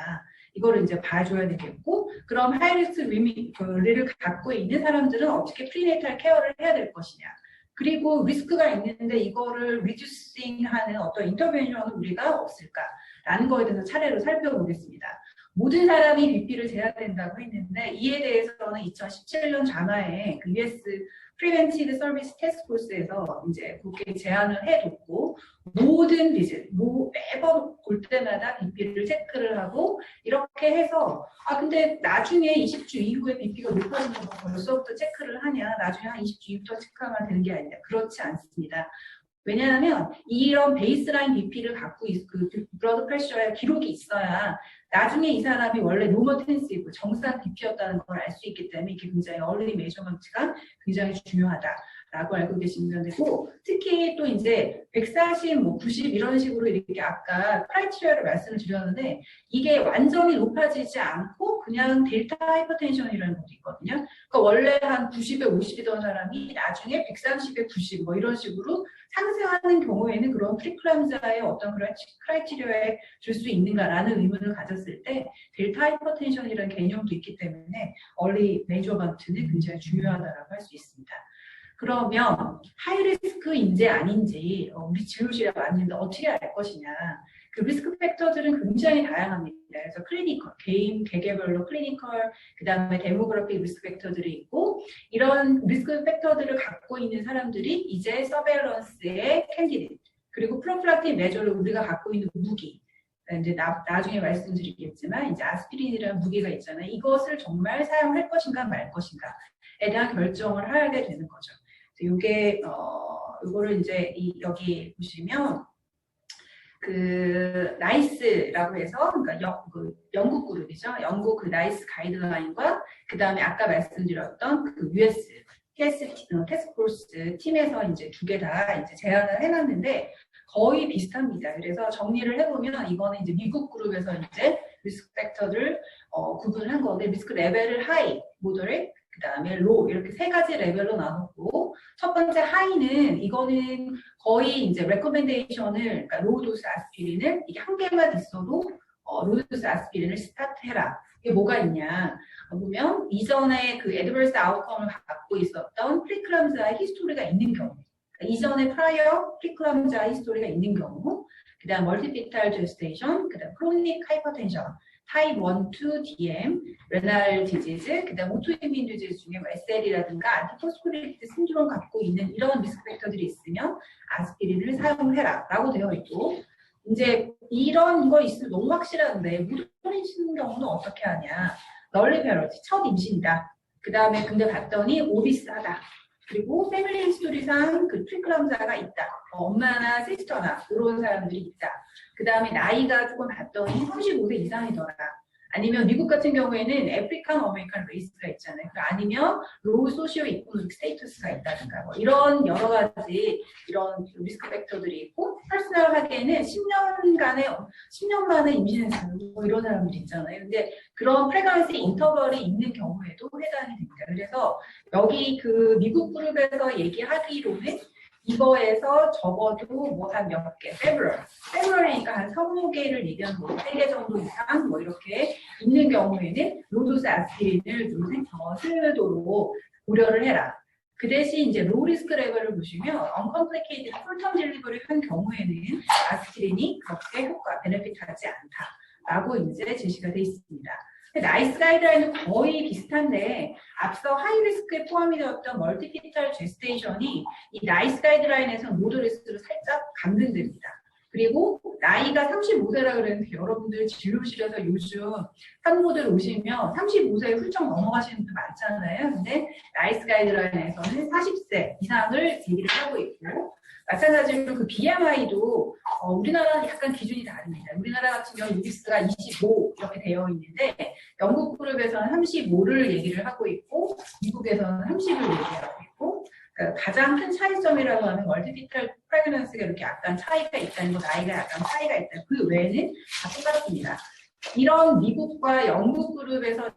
이거를 이제 봐줘야 되겠고, 그럼 하이 리스크를 갖고 있는 사람들은 어떻게 프리네이탈 케어를 해야 될 것이냐? 그리고 리스크가 있는데 이거를 리듀싱하는 어떤 인터벤션은 우리가 없을까라는 거에 대해서 차례로 살펴보겠습니다. 모든 사람이 BP를 재야 된다고 했는데 이에 대해서는 2017년 자마의 그 US Preventive Service Task Force에서 이제 그렇게 제안을 해뒀고 모든 비즈 매번 볼 때마다 BP를 체크를 하고 이렇게 해서 근데 나중에 20주 이후에 BP가 높아지는 거 벌써부터 체크를 하냐 나중에 한 20주 이후부터 체크하면 되는 게 아니냐 그렇지 않습니다. 왜냐하면 이런 베이스라인 BP를 갖고 그 블러드 프레셔의 기록이 있어야 나중에 이 사람이 원래 노머텐시브 정상 BP였다는 걸 알 수 있기 때문에 이게 굉장히 얼리 메저먼트가 굉장히 중요하다라고 알고 계시면 되고 특히 또 이제 140, 90 이런 식으로 이렇게 아까 크라이테리아를 말씀을 드렸는데 이게 완전히 높아지지 않고 그냥 델타 하이퍼텐션이라는 것도 있거든요. 그러니까 원래 한 90에 50이던 사람이 나중에 130에 90 이런 식으로 상승하는 경우에는 그런 프리클람자의 어떤 그런 크라이테리아에 줄 수 있는가라는 의문을 가졌을 때 델타 하이퍼텐션이라는 개념도 있기 때문에 얼리 메저먼트는 굉장히 중요하다고 할 수 있습니다. 그러면 하이리스크인지 아닌지 우리 진료실에 왔는데 어떻게 알 것이냐. 그 리스크 팩터들은 굉장히 다양합니다. 그래서 클리니컬, 개개별로 클리니컬, 그 다음에 데모그래픽 리스크 팩터들이 있고 이런 리스크 팩터들을 갖고 있는 사람들이 이제 서베일런스의 캔디데이트 그리고 프로필락틱 메저를 우리가 갖고 있는 무기 이제 나중에 말씀드리겠지만 이제 아스피린이라는 무기가 있잖아요. 이것을 정말 사용할 것인가 말 것인가에 대한 결정을 하게 되는 거죠. 이게 이거를 이제 여기 보시면 그 나이스라고 해서 그러니까 영국 그룹이죠. 영국 그 나이스 가이드라인과 그 다음에 아까 말씀드렸던 그 US 태스크포스 팀에서 이제 두 개 다 이제 제안을 해놨는데 거의 비슷합니다. 그래서 정리를 해보면 이거는 이제 미국 그룹에서 이제 리스크 팩터를 구분을 한 건데 리스크 레벨을 하이, 모더레이트, 그 다음에 로우 이렇게 세 가지 레벨로 나눴고 첫 번째 하이는 이거는 거의 이제 레코멘데이션을 그러니까 로우 도스 아스피린을 이게 한 개만 있어도 로우 도스 아스피린을 스타트해라. 이게 뭐가 있냐 보면 이전에 그 애드버스 아웃컴을 갖고 있었던 프리클람자의 히스토리가 있는 경우 이전에 프라이어 프리클람자 히스토리가 있는 경우 그다음 멀티피탈 제스테이션, 그다음 크로닉 하이퍼텐션, 타입 1, 2 DM, 레날 디지즈, 그다음 오토이민 디지즈 중에 SL이라든가 안티포스포리티드 신드롬 갖고 있는 이런 리스크 팩터들이 있으면 아스피린을 사용해라라고 되어 있고, 이제 이런 거 있으면 너무 확실한데 무도인 경우는 어떻게 하냐? 널리페러티, 첫 임신이다. 그 다음에 근데 봤더니 오비스하다. 그리고 패밀리 히스토리상 그 프리클람자가 있다. 엄마나 시스터나 이런 사람들이 있다. 그 다음에 나이가 조금 봤더니 35세 이상이더라. 아니면 미국 같은 경우에는 아프리칸 어메리칸 레이스가 있잖아요. 아니면 로우 소시오 이코노믹 스테이터스가 있다든가 뭐 이런 여러 가지 이런 리스크 팩터들이 있고, 퍼스널하게는 10년 만에 임신했어요. 뭐 이런 사람들이 있잖아요. 근데 그런 프레그넌시 인터벌이 있는 경우에도 해당이 됩니다. 그래서 여기 그 미국 그룹에서 얘기하기로는 이거에서 적어도 뭐 한 몇 개, 페브러리니까 한 20개를 얘기하는 거, 3개 정도 이상 뭐 이렇게 있는 경우에는 로도스 아스피린을 좀 쓰도록 고려를 해라. 그 대신 이제 로우 리스크 레벨을 보시면 언컴플리케이티드 풀텀 딜리버리 한 경우에는 아스피린이 그렇게 효과, 베네핏하지 않다라고 이제 제시가 되어 있습니다. 나이스 가이드라인은 거의 비슷한데 앞서 하이 리스크에 포함이 되었던 멀티피탈 제스테이션이 이 나이스 가이드라인에서 모더 리스크로 살짝 감등됩니다. 그리고 나이가 35세라 그랬는데 여러분들 진료실에서 요즘 산모들 오시면 35세 훌쩍 넘어가시는 분들 많잖아요. 근데 나이스 가이드라인에서는 40세 이상을 얘기를 하고 있고, 마찬가지로 그 BMI도 우리나라는 약간 기준이 다릅니다. 우리나라 같은 경우 유비스가 25 이렇게 되어 있는데 영국 그룹에서는 35를 얘기를 하고 있고 미국에서는 30을 얘기하고 있고, 그러니까 가장 큰 차이점이라고 하는 멀티피탈 프레그넌스가 이렇게 약간 차이가 있다는 거, 나이가 약간 차이가 있다. 그 외에는 다 똑같습니다. 이런 미국과 영국 그룹에서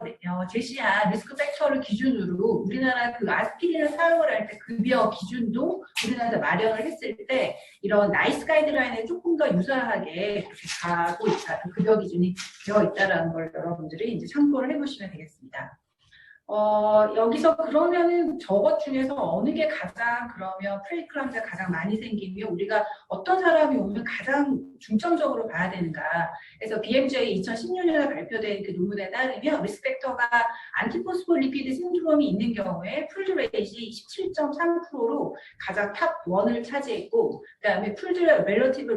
제시한 리스크 팩터를 기준으로 우리나라 그 아스피린을 사용을 할 때 급여 기준도 우리나라에서 마련을 했을 때 이런 나이스 가이드라인에 조금 더 유사하게 그렇게 가고 있다. 그 급여 기준이 되어 있다는 걸 여러분들이 이제 참고를 해보시면 되겠습니다. 여기서 그러면은 저것 중에서 어느 게 가장 그러면 프레이클람자가 가장 많이 생기며 우리가 어떤 사람이 오면 가장 중점적으로 봐야 되는가. 그래서 BMJ 2016년에 발표된 그 논문에 따르면 리스펙터가 안티포스폴리피드 신드롬이 있는 경우에 풀드 레이지 17.3%로 가장 탑 1을 차지했고, 그 다음에 풀드 렐러티브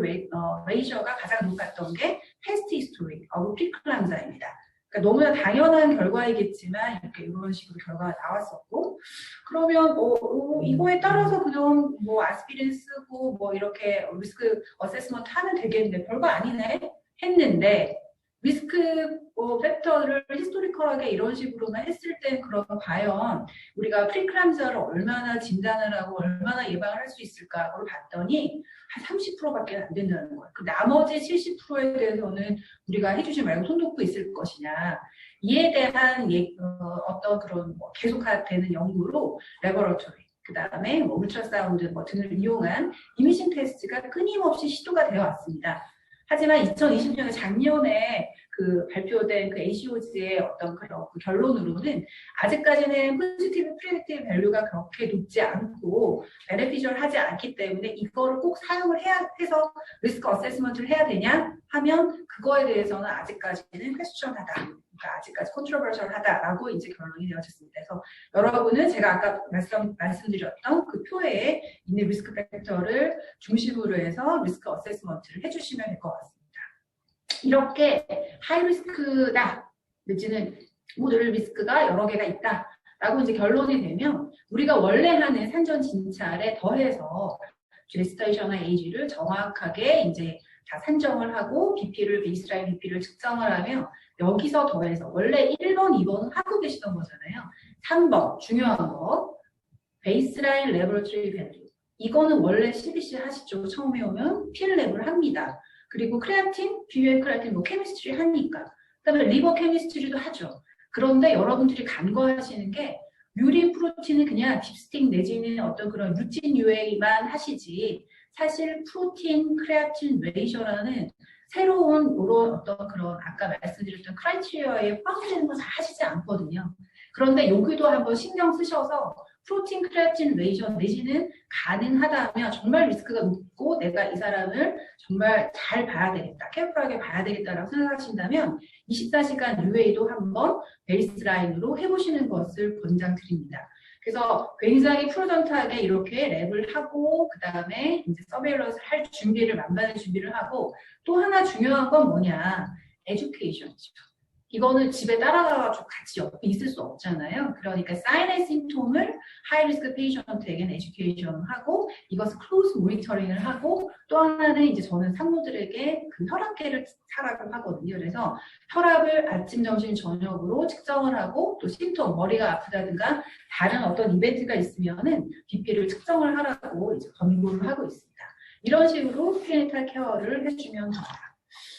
레이셔가 가장 높았던 게 패스트 히스토리, 프리클람자입니다. 그러니까 너무나 당연한 결과이겠지만 이렇게 이런 식으로 결과가 나왔었고, 그러면 이거에 따라서 그냥 뭐 아스피린 쓰고 뭐 이렇게 리스크 어세스먼트 하면 되겠는데 별거 아니네 했는데, 리스크 팩터를 히스토리컬하게 이런 식으로만 했을 땐 그럼 과연 우리가 프리클람자를 얼마나 진단을 하고 얼마나 예방을 할 수 있을까를 봤더니 한 30%밖에 안 된다는 거예요. 그 나머지 70%에 대해서는 우리가 해주지 말고 손 놓고 있을 것이냐, 이에 대한 어떤 그런 뭐 계속되는 연구로 레버러토리, 그 다음에 뭐 울트라사운드 등을 이용한 이미징 테스트가 끊임없이 시도가 되어 왔습니다. 하지만 2020년에 작년에 그 발표된 그 ACOG의 어떤 그런 그 결론으로는 아직까지는 포지티브 프리딕티브 밸류가 그렇게 높지 않고 베네피셜하지 않기 때문에 이거를 꼭 사용을 해서 리스크 어세스먼트를 해야 되냐 하면 그거에 대해서는 아직까지는 퀘스천하다. 그러니까 아직까지 컨트로버셜하다라고 이제 결론이 되어졌습니다. 그래서 여러분은 제가 아까 말씀드렸던 그 표에 있는 리스크 팩터를 중심으로 해서 리스크 어세스먼트를 해주시면 될 것 같습니다. 이렇게 하이 리스크다 내지는 모델 리스크가 여러 개가 있다라고 이제 결론이 되면 우리가 원래 하는 산전 진찰에 더해서 제스테이션과 에이지를 정확하게 이제 다 산정을 하고 BP를 베이스라인 BP를 측정을 하면 여기서 더해서 원래 1번, 2번은 하고 계시던 거잖아요. 3번 중요한 거 베이스라인 레버러토리 밸류, 이거는 원래 CBC 하시죠. 처음에 오면 필랩을 합니다. 그리고 크레아틴, 비유의 크레아틴, 뭐 케미스트리 하니까. 그다음에 리버 케미스트리도 하죠. 그런데 여러분들이 간과하시는 게 유리 프로틴은 그냥 딥스틱 내지는 어떤 그런 루틴 UA만 하시지 사실 프로틴, 크레아틴 레이셔라는 새로운 이런 어떤 그런 아까 말씀드렸던 크라이테리아에 포함되는 건 다 하시지 않거든요. 그런데 여기도 한번 신경 쓰셔서 프로틴 크레아틴 레이셔 내지는 가능하다면 정말 리스크가 높고 내가 이 사람을 정말 잘 봐야 되겠다, 케어풀하게 봐야 되겠다라고 생각하신다면 24시간 UA도 한번 베이스라인으로 해보시는 것을 권장드립니다. 그래서 굉장히 프루던트하게 이렇게 랩을 하고 그 다음에 이제 서베일런스를 할 준비를 만반의 준비를 하고 또 하나 중요한 건 뭐냐, 에듀케이션이죠. 이거는 집에 따라가가지고 같이 옆에 있을 수 없잖아요. 그러니까 사인 앤 심톰을 하이리스크 페이션트에게는 에듀케이션을 하고 이것을 클로즈 모니터링을 하고 또 하나는 이제 저는 산모들에게 그 혈압계를 사각을 하거든요. 그래서 혈압을 아침, 점심, 저녁으로 측정을 하고 또 심톰, 머리가 아프다든가 다른 어떤 이벤트가 있으면은 BP를 측정을 하라고 이제 권고를 하고 있습니다. 이런 식으로 프리네탈 케어를 해주면 됩니다.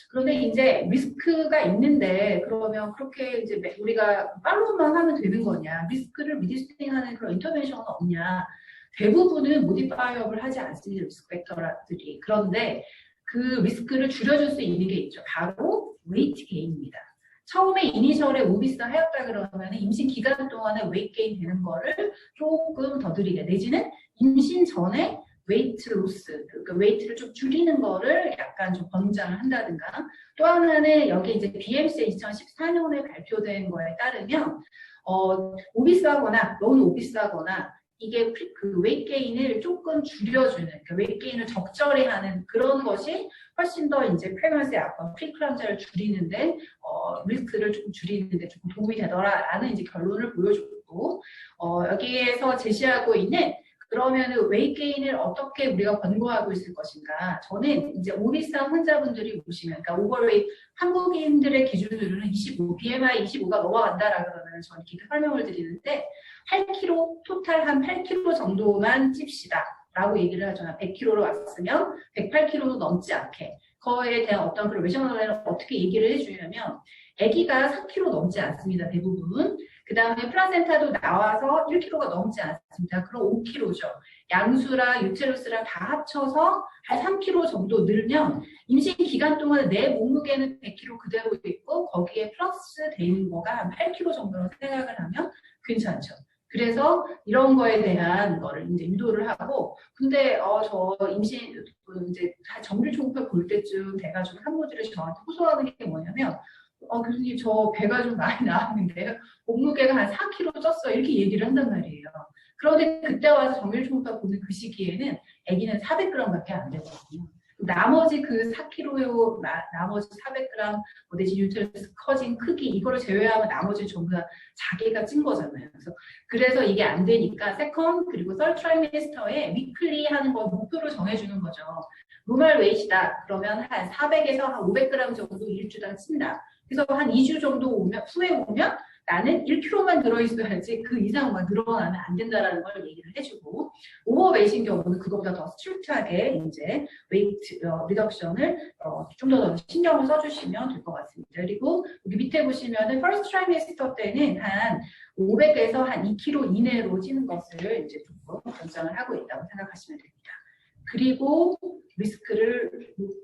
그런데 이제 리스크가 있는데 그러면 그렇게 이제 우리가 팔로우만 하면 되는 거냐, 리스크를 미디스팅하는 그런 인터벤션은 없냐. 대부분은 모디파이어를 하지 않습니다, 리스크 팩터들이. 그런데 그 리스크를 줄여줄 수 있는 게 있죠. 바로 웨이트 게인입니다. 처음에 이니셜에 오비스 하였다 그러면 임신 기간 동안에 웨이트 게인 되는 거를 조금 더 느리게 내지는 임신 전에 웨이트 로스, 그러니까 웨이트를 좀 줄이는 거를 약간 좀 권장을 한다든가 또 하나는 여기 이제 BMC 2014년에 발표된 거에 따르면 오비스하거나 너무 오비스하거나 이게 그 웨이트 게인을 조금 줄여주는, 그 웨이트 게인을 적절히 하는 그런 것이 훨씬 더 이제 프레그넌시 아웃컴, 프리클람자를 줄이는데 리스크를 조금 줄이는데 조금 도움이 되더라라는 이제 결론을 보여줬고 여기에서 제시하고 있는 그러면은 웨이트 게인을 어떻게 우리가 권고하고 있을 것인가? 저는 이제 오비스한 환자분들이 오시면, 그러니까 오버웨이트 한국인들의 기준으로는 25, BMI 25가 넘어간다라 그러면 저는 이렇게 설명을 드리는데 8kg, 토탈 한 8kg 정도만 찝시다라고 얘기를 하죠. 100kg로 왔으면 108kg도 넘지 않게. 그거에 대한 어떤 그런 외셔널을 어떻게 얘기를 해주냐면 아기가 3kg 넘지 않습니다. 대부분. 그 다음에 플라센타도 나와서 1kg가 넘지 않습니다. 그럼 5kg죠. 양수랑 유테루스랑 다 합쳐서 한 3kg 정도 늘면 임신 기간 동안 내 몸무게는 100kg 그대로 있고 거기에 플러스 되는 거가 한 8kg 정도로 생각을 하면 괜찮죠. 그래서 이런 거에 대한 거를 이제 유도를 하고, 근데 저 임신 이제 정밀 초음파 볼 때쯤 돼가지고 산모들이 저한테 호소하는 게 뭐냐면 교수님 저 배가 좀 많이 나왔는데 몸무게가 한 4kg 쪘어요. 이렇게 얘기를 한단 말이에요. 그런데 그때 와서 정밀 초음파 보는 그 시기에는 아기는 400g밖에 안 되거든요. 나머지 그 4kg요, 나머지 400g, 내지 유테러스 커진 크기 이거를 제외하면 나머지 전부 다 자기가 찐 거잖아요. 그래서 이게 안 되니까 세컨 그리고 썰 트라이미스터에 위클리 하는 거 목표를 정해주는 거죠. 노멀 웨이트다. 그러면 한 400에서 한 500g 정도 일주당 찐다. 그래서 한 2주 정도 후에 오면 나는 1kg만 들어있어야지 그 이상만 늘어나면 안 된다라는 걸 얘기를 해주고, 오버웨이트인 경우는 그거보다 더 스트릭트하게 이제 웨이트 리덕션을 좀 더 신경을 써주시면 될 것 같습니다. 그리고 여기 밑에 보시면은 퍼스트 트라이미스터 때는 한 500에서 한 2kg 이내로 찌는 것을 이제 조금 권장을 하고 있다고 생각하시면 됩니다. 그리고 리스크를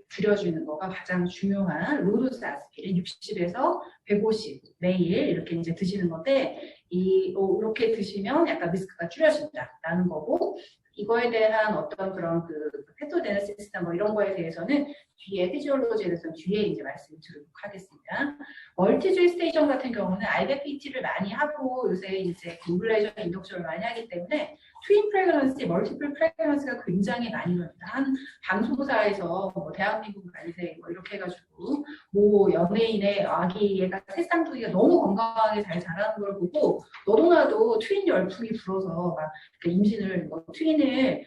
줄여주는 거가 가장 중요한 로도스 아스피린 60에서 150 매일 이렇게 이제 드시는 건데 이렇게 드시면 약간 리스크가 줄여진다라는 거고, 이거에 대한 어떤 그런 그 페토데네시스나 뭐 이런 거에 대해서는 뒤에 피지올로지에 대해서는 뒤에 이제 말씀을 드리도록 하겠습니다. 멀티주이 스테이션 같은 경우는 IBPT를 많이 하고 요새 이제 오뷸레이션 인덕션을 많이 하기 때문에 트윈 프레그넌시, 멀티플 프레그넌시가 굉장히 많이 일어납니다. 한 방송사에서 뭐 대한민국 말세 뭐 이렇게 해가지고 뭐 연예인의 아기 얘가 새 쌍둥이가 너무 건강하게 잘 자라는 걸 보고 너도나도 트윈 열풍이 불어서 막 임신을 뭐 트윈을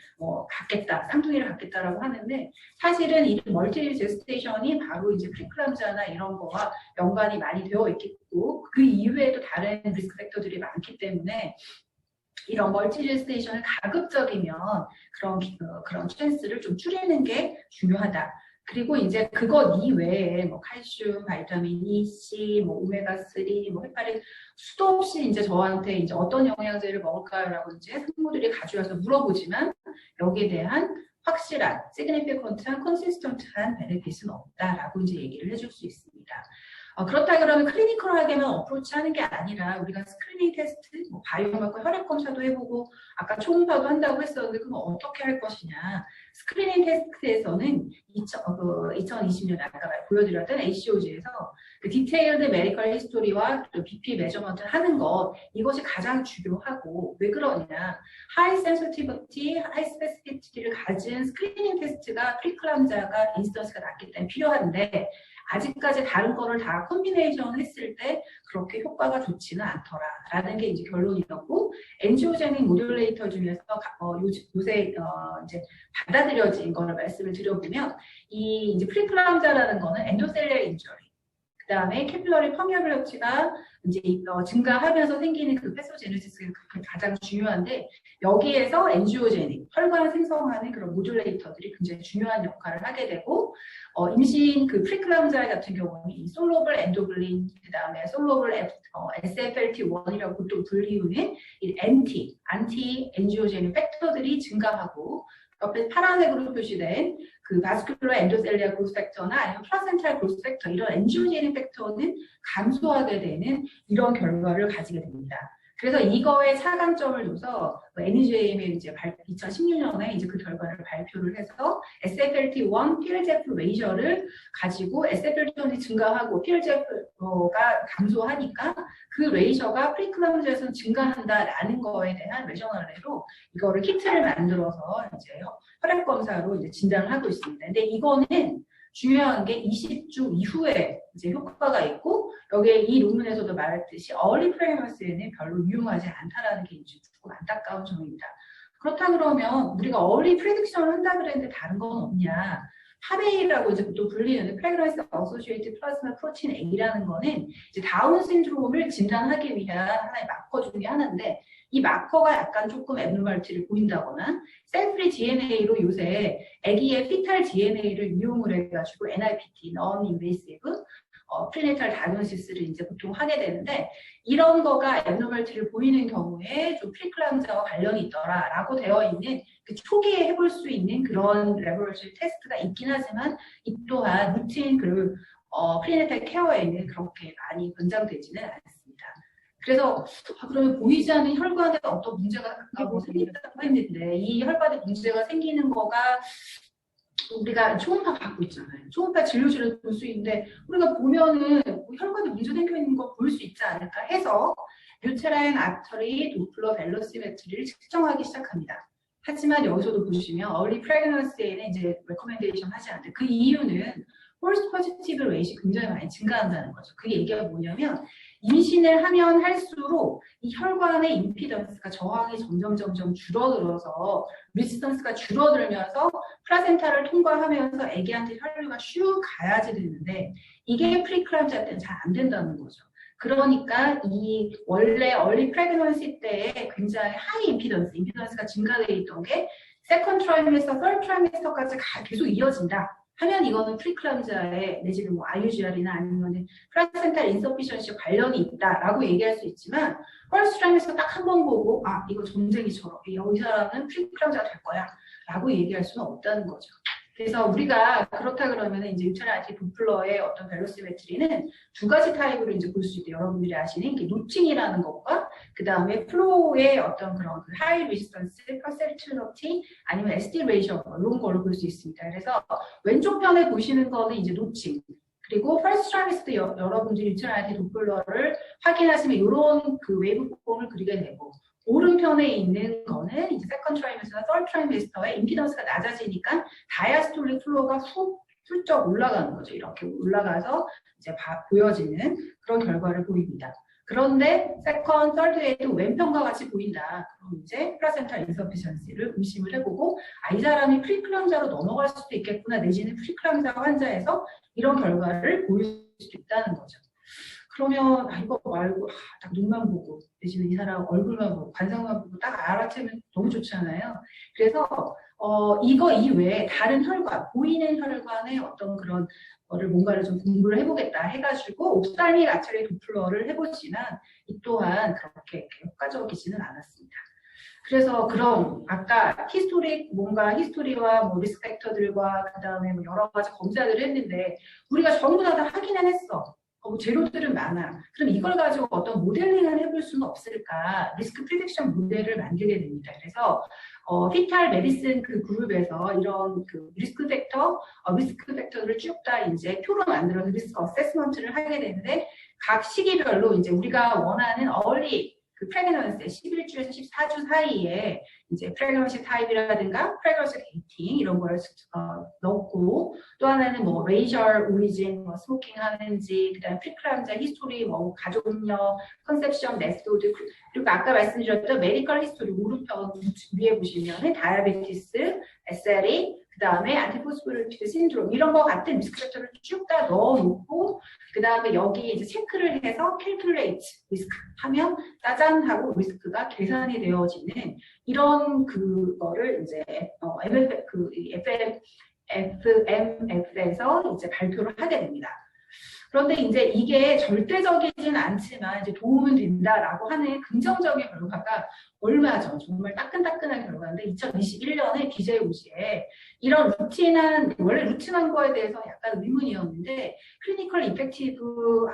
갖겠다, 쌍둥이를 갖겠다라고 하는데 사실은 이 멀티 제스테이션이 바로 이제 프리클람자나 이런 거와 연관이 많이 되어 있겠고 그 이외에도 다른 리스크 팩터들이 많기 때문에 이런 멀티 제스테이션을 가급적이면 그런 찬스를 좀 줄이는 게 중요하다. 그리고 이제 그것 이외에 뭐 칼슘, 바이타민 E, C, 뭐 오메가3, 뭐 헤파린 수도 없이 이제 저한테 이제 어떤 영양제를 먹을까라고 이제 산모들이 가져와서 물어보지만 여기에 대한 확실한, 시그니피컨트한, 컨시스턴트한 베네핏은 없다라고 이제 얘기를 해줄 수 있습니다. 그렇다 그러면 클리니컬하게만 어프로치하는 게 아니라 우리가 스크리닝 테스트, 뭐 바이오마커 혈액 검사도 해보고 아까 초음파도 한다고 했었는데 그럼 어떻게 할 것이냐? 스크리닝 테스트에서는 2020년에 아까 보여드렸던 ACOG에서 그 디테일드 메디컬 히스토리와 BP 메저먼트를 하는 것 이것이 가장 중요하고 왜 그러냐? 하이 센시티비티, 하이 스페시피티를 가진 스크리닝 테스트가 프리클람자가 인시던스가 낮기 때문에 필요한데 아직까지 다른 거를 다 콤비네이션 했을 때 그렇게 효과가 좋지는 않더라라는 게 이제 결론이었고 엔지오제닉 모듈레이터 중에서 요새 이제 받아들여진 거를 말씀을 드려보면 이 이제 프리클람자라는 거는 엔도셀리아 인저리 그다음에 캐필러리 퍼미어빌리티가 이제 증가하면서 생기는 그 패소제네시스가 가장 중요한데 여기에서 엔지오제닉 혈관 생성하는 그런 모듈레이터들이 굉장히 중요한 역할을 하게 되고 임신 그 프리클람자 같은 경우는 이 솔로블 엔도글린 그다음에 솔로블 SFLT1이라고 또 불리우는 이 안티 엔지오제닉 팩터들이 증가하고 옆에 파란색으로 표시된 그 바스큘러 엔도셀리아 그로스 팩터나 아니면 플라센탈 그로스 팩터 이런 엔지오제닉 팩터는 감소하게 되는 이런 결과를 가지게 됩니다. 그래서 이거에 차관점을 둬서 NEJM이 이제 2016년에 이제 그 결과를 발표를 해서 SFLT1 PLGF 레이저를 가지고 SFLT1이 증가하고 PLGF가 감소하니까 그 레이저가 프리클람자에서는 증가한다라는 거에 대한 레저널레로 이거를 키트를 만들어서 이제 혈액 검사로 이제 진단을 하고 있습니다. 근데 이거는 중요한 게 20주 이후에 이제 효과가 있고 여기에 이 논문에서도 말했듯이 early pregnancy에는 별로 유용하지 않다라는 게 이제 조금 안타까운 점입니다. 그렇다 그러면 우리가 early prediction을 한다 그랬는데 다른 건 없냐? 파베이라고 이제 또 불리는 Pregnancy Associated Plasma Protein A라는 거는 이제 다운 신드롬을 진단하기 위한 하나의 마커 중에 하나인데 이 마커가 약간 조금 애브노멀티를 보인다거나 셀프리 DNA로 요새 아기의 피탈 DNA를 이용을 해가지고 NIPT, Non-Invasive 프리네탈 다이그노시스를 이제 보통 하게 되는데 이런 거가 애브노멀티를 보이는 경우에 좀 프리클람자와 관련이 있더라라고 되어 있는 그 초기에 해볼 수 있는 그런 레버러시 테스트가 있긴 하지만 이 또한 루틴 그 프리네탈 케어에는 그렇게 많이 권장되지는 않습니다. 그래서 그러면 보이지 않는 혈관에 어떤 문제가 생긴다고 했는데 이 혈관에 문제가 생기는 거가 우리가 초음파 받고 있잖아요. 초음파 진료실에서 볼 수 있는데 우리가 보면은 혈관에 문제 생겨 있는 거 볼 수 있지 않을까 해서 유테라인 아터리 도플러 벨로시메트리를 측정하기 시작합니다. 하지만 여기서도 보시면 early pregnancy에는 이제 레코멘데이션 하지 않는데 그 이유는 폴스 포지티브 레이시 굉장히 많이 증가한다는 거죠. 그 얘기가 뭐냐면 임신을 하면 할수록 이 혈관의 임피던스가 저항이 점점 줄어들어서 리지던스가 줄어들면서 플라센타를 통과하면서 아기한테 혈류가 슉 가야지 되는데 이게 프리클람자 때는 잘 안 된다는 거죠. 그러니까 이 원래 early pregnancy 때에 굉장히 하이 임피던스가 증가되어 있던 게 세컨드 트라이메스터, third 트라이메스터까지 계속 이어진다. 하면 이거는 프리클람자에 내지는 뭐 IUGR이나 아니면 플라센탈 인서피션시와 관련이 있다라고 얘기할 수 있지만 퍼스트 트라이메스터 딱 한 번 보고 아 이거 전쟁이처럼 이 사람은 프리클람자가 될 거야 라고 얘기할 수는 없다는 거죠. 그래서 우리가 그렇다 그러면 이제 유테라인 도플러의 어떤 벨로시메트리는 두 가지 타입으로 이제 볼 수 있대요. 여러분들이 아시는 게 노팅이라는 것과 그 다음에 플로우의 어떤 그런 그 하이 리지스턴스, 퍼센트너티 아니면 SD 레이저 이런 걸로 볼 수 있습니다. 그래서 왼쪽 편에 보시는 거는 이제 노팅. 그리고 퍼스트 트라이메스터 여러분들이 유테라인 도플러를 확인하시면 이런 그 웨이브 폼을 그리게 되고. 오른편에 있는 거는 이제 세컨드 트라이메스터나 서드 트라이메스터의 임피던스가 낮아지니까 다이아스톨릭 플로우가 훌쩍 올라가는 거죠. 이렇게 올라가서 이제 보여지는 그런 결과를 보입니다. 그런데 세컨드, 서드에도 왼편과 같이 보인다. 그럼 이제 플라센탈 인서피션시를 의심을 해보고 이 사람이 프리클람자로 넘어갈 수도 있겠구나 내지는 프리클람자 환자에서 이런 결과를 보일 수도 있다는 거죠. 그러면 이거 말고 딱 눈만 보고 내지는 이 사람 얼굴만 보고 관상만 보고 딱 알아채면 너무 좋잖아요. 그래서 이거 이외에 다른 혈관, 보이는 혈관의 어떤 그런 거를 뭔가를 좀 공부를 해보겠다 해가지고 옵살믹 아처리 도플러를 해보지만 이 또한 그렇게 효과적이지는 않았습니다. 그래서 그럼 아까 히스토리와 뭐 리스펙터들과 그 다음에 뭐 여러 가지 검사들을 했는데 우리가 전부 다 확인은 했어. 재료들은 많아. 그럼 이걸 가지고 어떤 모델링을 해볼 수는 없을까? 리스크 프리딕션 모델을 만들게 됩니다. 그래서 피탈 메디슨 그 그룹에서 이런 그 리스크 팩터를 쭉 다 이제 표로 만들어서 리스크 어세스먼트를 하게 되는데 각 시기별로 이제 우리가 원하는 early 그 프레그넌스 11주에서 14주 사이에 이제 프레그넌시 타입이라든가 프레그넌시 데이팅 이런 걸 넣고 또 하나는 뭐 레이저 오리진 뭐 스모킹 하는지 그다음에 프리클람자 히스토리 뭐 가족력 컨셉션 메소드 그리고 아까 말씀드렸던 메디컬 히스토리 오른편 위에 보시면은 다이아베티스 SLE 그다음에 안티포스포리티드 신드롬 이런 거 같은 리스크 팩터를 쭉 다 넣어놓고 그다음에 여기 이제 체크를 해서 calculate 리스크 하면 짜잔 하고 리스크가 계산이 되어지는 이런 그거를 이제 FMF에서 이제 발표를 하게 됩니다. 그런데 이제 이게 절대적이진 않지만 이제 도움은 된다라고 하는 긍정적인 결과가 얼마 전 정말 따끈따끈한 결과인데 2021년에 BJOG에 이런 원래 루틴한 거에 대해서 약간 의문이었는데 클리니컬리 이펙티브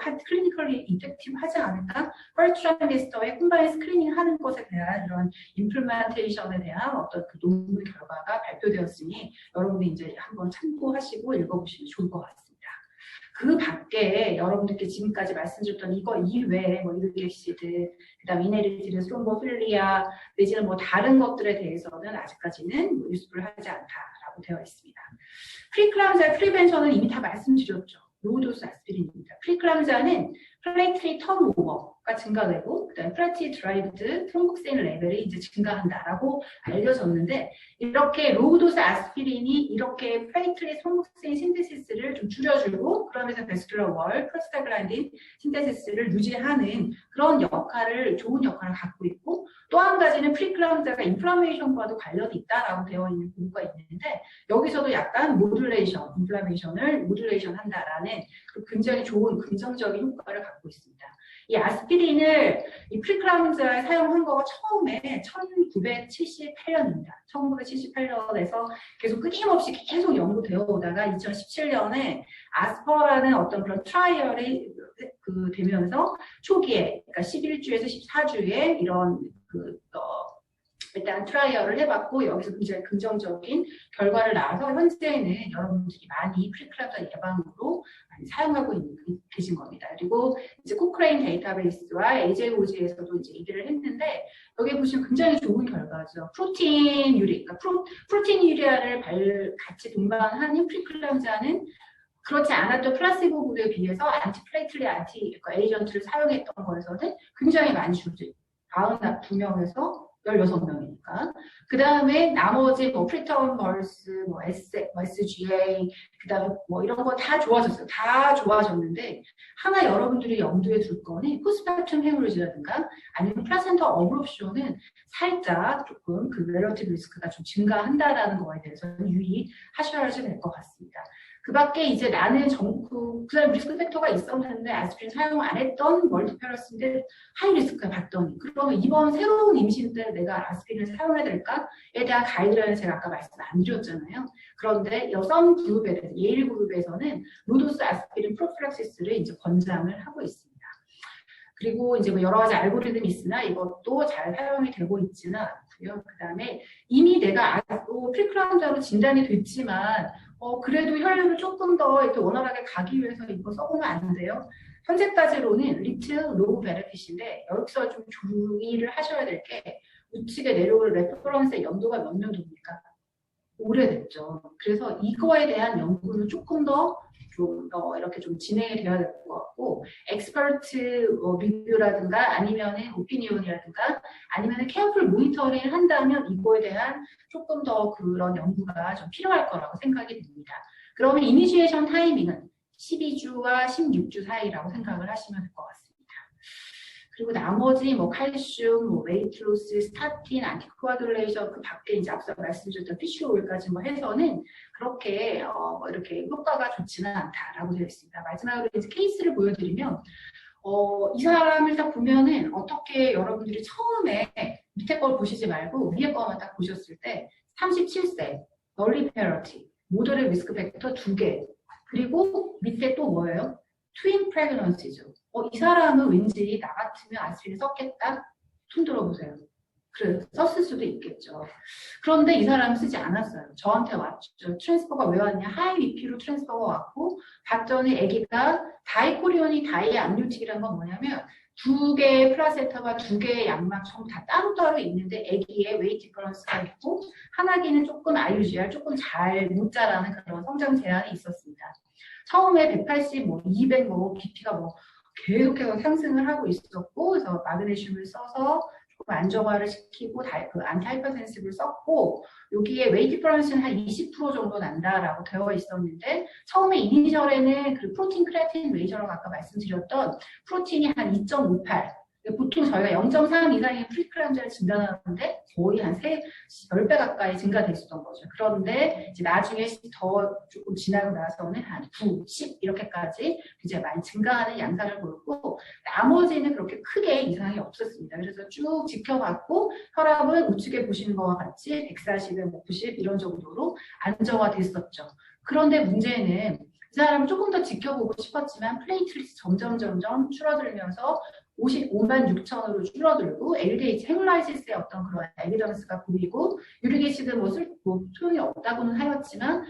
하지 않을까? 퍼스트 트라이미스터의 콤바인 스크리닝 하는 것에 대한 이런 임플멘테이션에 대한 어떤 그 논문 결과가 발표되었으니 여러분들 이제 한번 참고하시고 읽어보시면 좋을 것 같습니다. 그 밖에 여러분들께 지금까지 말씀드렸던 이거 이외에 뭐 이르게시드, 그다음 이네리티드 스트롬보필리아 내지는 뭐 다른 것들에 대해서는 아직까지는 뭐 유스풀하지 않다라고 되어 있습니다. 프리클람자의 프리벤션은 이미 다 말씀드렸죠. 로우도스 아스피린입니다. 프리클람자는 플레이트리 턴오버가 증가되고 그다음에 플라티 드라이브드 트롬복세인 레벨이 이제 증가한다라고 알려졌는데 이렇게 로우도스 아스피린이 이렇게 플레이트리 트롬복세인 신테시스를 좀 줄여주고 그러면서 베스큘러 월, 프로스타글란딘 신테시스를 유지하는 그런 좋은 역할을 갖고 있고 또 한 가지는 프리클람자가 인플라메이션과도 관련이 있다라고 되어 있는 보고가 있는데 여기서도 약간 인플라메이션을 모듈레이션 한다라는 굉장히 좋은 긍정적인 효과를 갖고 있습니다. 이 아스피린을 이 프리클람자에 사용한 거가 처음에 1978년입니다. 1978년에서 계속 끊임없이 계속 연구되어 오다가 2017년에 아스퍼라는 어떤 그런 트라이얼이 되면서 초기에 그러니까 11주에서 14주에 이런 일단 트라이얼을 해봤고 여기서 굉장히 긍정적인 결과를 낳아서 현재는 여러분들이 많이 프리클람자 예방으로 많이 사용하고 계신 겁니다. 그리고 이제 코크레인 데이터베이스와 AJOG에서도 이제 얘기를 했는데 여기 보시면 굉장히 좋은 결과죠. 프로틴 유리, 그러니까 프로틴 유리아를 같이 동반하는 프리클람자는 그렇지 않았던 플라시보 그룹에 비해서 안티플레이틀릿 에이전트를 사용했던 거에서는 굉장히 많이 줄죠. 92명에서 16명이니까. 그 다음에 나머지 뭐 프리턴 벌스, 뭐 SGA, 그 다음에 뭐 이런 거 다 좋아졌어요. 다 좋아졌는데 하나 여러분들이 염두에 둘 거는 포스트마툼 헤모리지라든가 아니면 플라센터 어브롭션은 살짝 조금 그 렐러티브 리스크가 좀 증가한다라는 거에 대해서는 유의하셔야 될 것 같습니다. 그 밖에 이제 나는 그다음 리스크 팩터가 있었는데 아스피린 사용 안 했던 멀티페러스인데 하이 리스크가 봤더니 그러면 이번 새로운 임신 때 내가 아스피린을 사용해야 될까에 대한 가이드라인을 제가 아까 말씀 안 드렸잖아요. 그런데 여성 그룹에 대해서 예일 그룹에서는 로도스 아스피린 프로필락시스를 이제 권장을 하고 있습니다. 그리고 이제 뭐 여러 가지 알고리즘이 있으나 이것도 잘 사용이 되고 있지는 않고요. 그 다음에 이미 내가 프리클람자로 진단이 됐지만 그래도 혈류를 조금 더 이렇게 원활하게 가기 위해서 이거 써보면 안 돼요. 현재까지로는 리틀 로우 베네핏인데 여기서 좀 주의를 하셔야 될 게 우측에 내려올 레퍼런스의 연도가 몇 년도입니까? 오래됐죠. 그래서 이거에 대한 연구는 조금 더 이렇게 좀 진행이 되어야 될 것 같고, 엑스퍼트 리뷰라든가 아니면은 오피니언이라든가 아니면은 케어풀 모니터링을 한다면 이거에 대한 조금 더 그런 연구가 좀 필요할 거라고 생각이 듭니다. 그러면 이니시에이션 타이밍은 12주와 16주 사이라고 생각을 하시면 될 것 같습니다. 그리고 나머지 뭐 칼슘, 뭐 웨이트로스, 스타틴, 안티코아듈레이션 그 밖에 이제 앞서 말씀드렸던 피쉬오일까지 뭐 해서는 그렇게 이렇게 효과가 좋지는 않다라고 되어 있습니다. 마지막으로 이제 케이스를 보여드리면 이 사람을 딱 보면은 어떻게 여러분들이 처음에 밑에 걸 보시지 말고 위에 거만 딱 보셨을 때 37세, 널리 페러티, 모더레 리스크 팩터 2개, 그리고 밑에 또 뭐예요? 트윈 프레그넌시죠. 이 사람은 왠지 나 같으면 아스피린 썼겠다? 손 들어보세요. 그래, 썼을 수도 있겠죠. 그런데 이 사람은 쓰지 않았어요. 저한테 왔죠. 트랜스퍼가 왜 왔냐? 하이 BP로 트랜스퍼가 왔고 봤더니 아기가 다이코리온이 다이암니오틱이라는 건 뭐냐면 2개의 플라센타와 2개의 양막 전부 다 따로따로 있는데 아기의 웨이트 디퍼런스가 있고 한 아기는 조금 IUGR 조금 잘 못 자라는 그런 성장 제한이 있었습니다. 처음에 180, 200, BP가 계속해서 상승을 하고 있었고, 그래서 마그네슘을 써서 조금 안정화를 시키고, 그 안티하이퍼텐시브를 썼고, 여기에 웨이트 디퍼런스는 한 20% 정도 난다라고 되어 있었는데, 처음에 이니셜에는 그 프로틴 크레아틴 레이저라고 아까 말씀드렸던 프로틴이 한 2.58, 보통 저희가 0.3 이상의 프리클람자를 진단하는데 거의 한 10배 가까이 증가됐었던 거죠. 그런데 이제 나중에 더 조금 지나고 나서는 한 9, 10 이렇게까지 굉장히 많이 증가하는 양상을 보였고 나머지는 그렇게 크게 이상이 없었습니다. 그래서 쭉 지켜봤고 혈압은 우측에 보시는 것과 같이 140에 90 이런 정도로 안정화됐었죠. 그런데 문제는 이 사람을 조금 더 지켜보고 싶었지만 플레이트리스 점점 줄어들면서 55만 6천으로 줄어들고 LDH 헤몰라이시스의 어떤 그런 에비던스가 보이고 유리게시드 소용이 없다고는 하였지만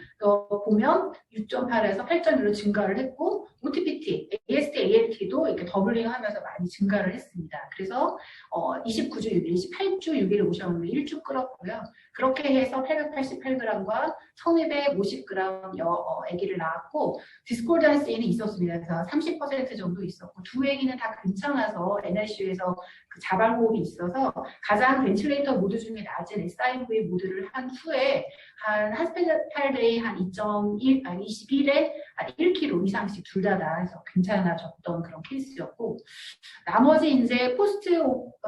보면 6.8에서 8.1로 증가를 했고 OTPT, AST, ALT도 이렇게 더블링하면서 많이 증가를 했습니다. 그래서 29주 6일, 28주 6일 오셨는데 1주 끌었고요. 그렇게 해서 888g과 1250g 아기를 낳았고 디스코던스는 있었습니다. 그래서 30% 정도 있었고 두 아기는 다 괜찮아서 NICU에서 그 자발호흡이 있어서 가장 벤틸레이터 모드 중에 낮은 SIMV 모드를 한 후에 한 하스피탈데이 한 21에 1kg 이상씩 둘 다 나아서 괜찮아졌던 그런 케이스였고 나머지 이제 포스트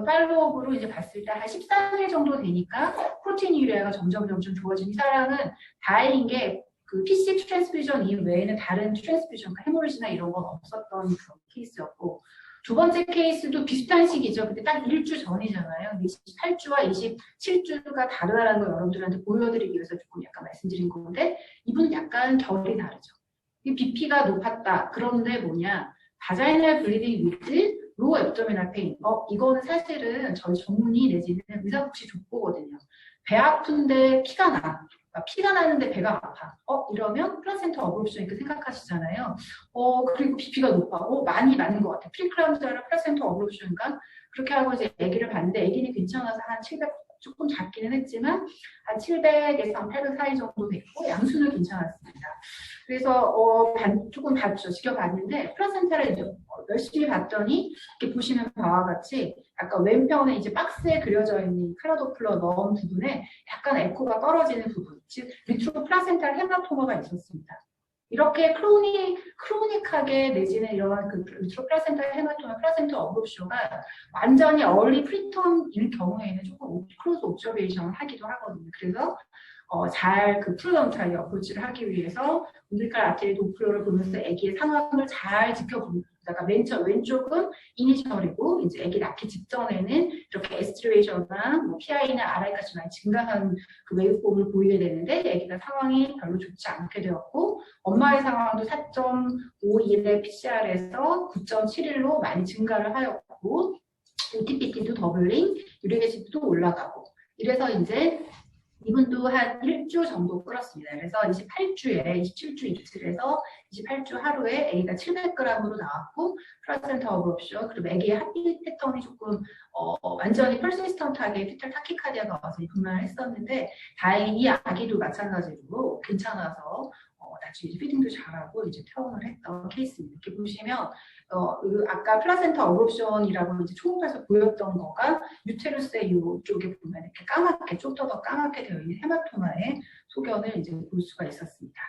팔로업으로 이제 봤을 때 한 13일 정도 되니까 프로틴 유리아가 점점 좋아진 이 사람은 다행인 게 그 PC 트랜스퓨전 이외에는 다른 트랜스퓨전, 헤모리지나 이런 건 없었던 그런 케이스였고 두 번째 케이스도 비슷한 시기죠. 근데 딱 1주 전이잖아요. 28주와 27주가 다르다는 걸 여러분들한테 보여드리기 위해서 조금 약간 말씀드린 건데 이분은 약간 결이 다르죠. BP가 높았다. 그런데 뭐냐? 바자이널 블리딩 위드 로 앱도미널 페인. 이거는 사실은 저희 전문의 내지는 의사복지 족보거든요. 배 아픈데 피가 나. 피가 나는데 배가 아파. 이러면 플라센타 어브롭션 이렇게 생각하시잖아요. 그리고 BP가 높아. 많이 맞는 것 같아. 프리클람자랑 플라센타 어브롭션인가? 그렇게 하고 이제 아기를 봤는데 아기는 괜찮아서 한 700 조금 작기는 했지만 한 700에서 한 800 사이 정도 됐고 양수는 괜찮았습니다. 그래서 조금 봤죠. 지켜봤는데 플라센타를 이제 열심히 봤더니 이렇게 보시는 바와 같이 아까 왼편에 이제 박스에 그려져 있는 카라도플러 넣은 부분에 약간 에코가 떨어지는 부분, 즉 리트로 플라센탈 헤마토마가 있었습니다. 이렇게 크로닉하게 내지는 이런 그 리트로 플라센탈 헤마토마, 플라센타 어브롭션가 완전히 얼리 프리텀일 경우에는 조금 크로스 옵저베이션을 하기도 하거든요. 그래서 잘 그 프루던탈 어프로치를 하기 위해서 umbilical artery 도플러를 보면서 아기의 상황을 잘 지켜보다가 맨 왼쪽은 이니셜이고 이제 아기 낳기 직전에는 이렇게 에스트레이션이나 PI나 RI까지 많이 증가한 그 웨이브폼을 보이게 되는데 아기가 상황이 별로 좋지 않게 되었고 엄마의 상황도 4.51의 PCR에서 9.71로 많이 증가를 하였고 OTPT도 더블링, 유리게시드도 올라가고 이래서 이제 이분도 한 1주 정도 끌었습니다. 그래서 28주에 27주 이틀에서 28주 하루에 A가 700g으로 나왔고 플라센타 어브롭션 그리고 아기의 합비 패턴이 조금 완전히 퍼시스턴트하게 피탈 타키카디아가 와서 분만을 했었는데 다행히 이 아기도 마찬가지로 괜찮아서 나중에 이제 피딩도 잘하고 이제 퇴원을 했던 케이스입니다. 이렇게 보시면 아까 플라센타 어브롭션이라고 이제 초음파에서 보였던 거가 유테루스의 이쪽에 보면 이렇게 까맣게 좀 더 까맣게 되어 있는 헤마토마의 소견을 이제 볼 수가 있었습니다.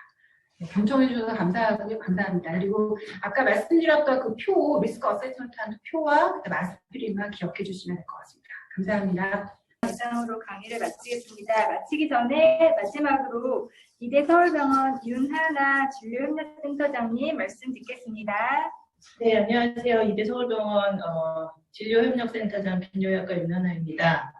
네, 경청해 주셔서 감사합니다. 그리고 아까 말씀드렸던 그 표, 리스크 어세스먼트 표와 마스피린만 기억해 주시면 될 것 같습니다. 감사합니다. 이상으로 강의를 마치겠습니다. 마치기 전에 마지막으로 이대 서울병원 윤하나 진료협력센터장님 말씀 듣겠습니다. 네, 안녕하세요. 이대 서울병원 진료협력센터장 비뇨기과 윤하나입니다.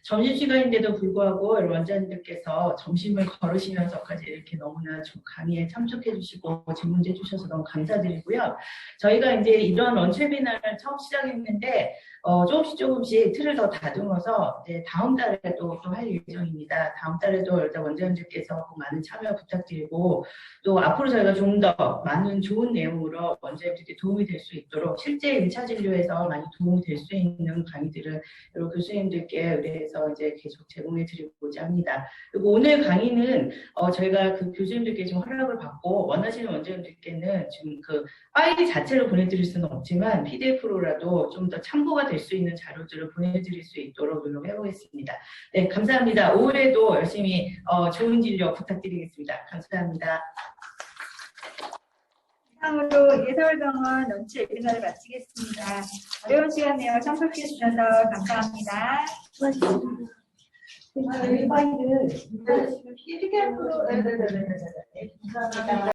점심시간인데도 불구하고 원장님들께서 점심을 걸으시면서까지 이렇게 너무나 좀 강의에 참석해 주시고 질문해 주셔서 너무 감사드리고요. 저희가 이제 이런 런치 웨비나를 처음 시작했는데 조금씩 틀을 더 다듬어서 이제 다음 달에도 또 할 예정입니다. 다음 달에도 일단 원장님들께서 많은 참여 부탁드리고 또 앞으로 저희가 좀 더 많은 좋은 내용으로 원장님들께 도움이 될 수 있도록 실제 1차 진료에서 많이 도움이 될 수 있는 강의들을 여러 교수님들께 의뢰해서 이제 계속 제공해 드리고자 합니다. 그리고 오늘 강의는 저희가 그 교수님들께 좀 허락을 받고 원하시는 원장님들께는 지금 그 파일 자체로 보내드릴 수는 없지만 PDF로라도 좀 더 참고가 될 수 있는 자료들을 보내드릴 수 있도록 노력해 보겠습니다. 네, 감사합니다. 올해도 열심히 좋은 진료 부탁드리겠습니다. 감사합니다. 이상으로 이대서울병원 런치 웨비나를 마치겠습니다. 어려운 시간 내어 참석해 주셔서 감사합니다. 여기 파일을 PDF로 감사합니다.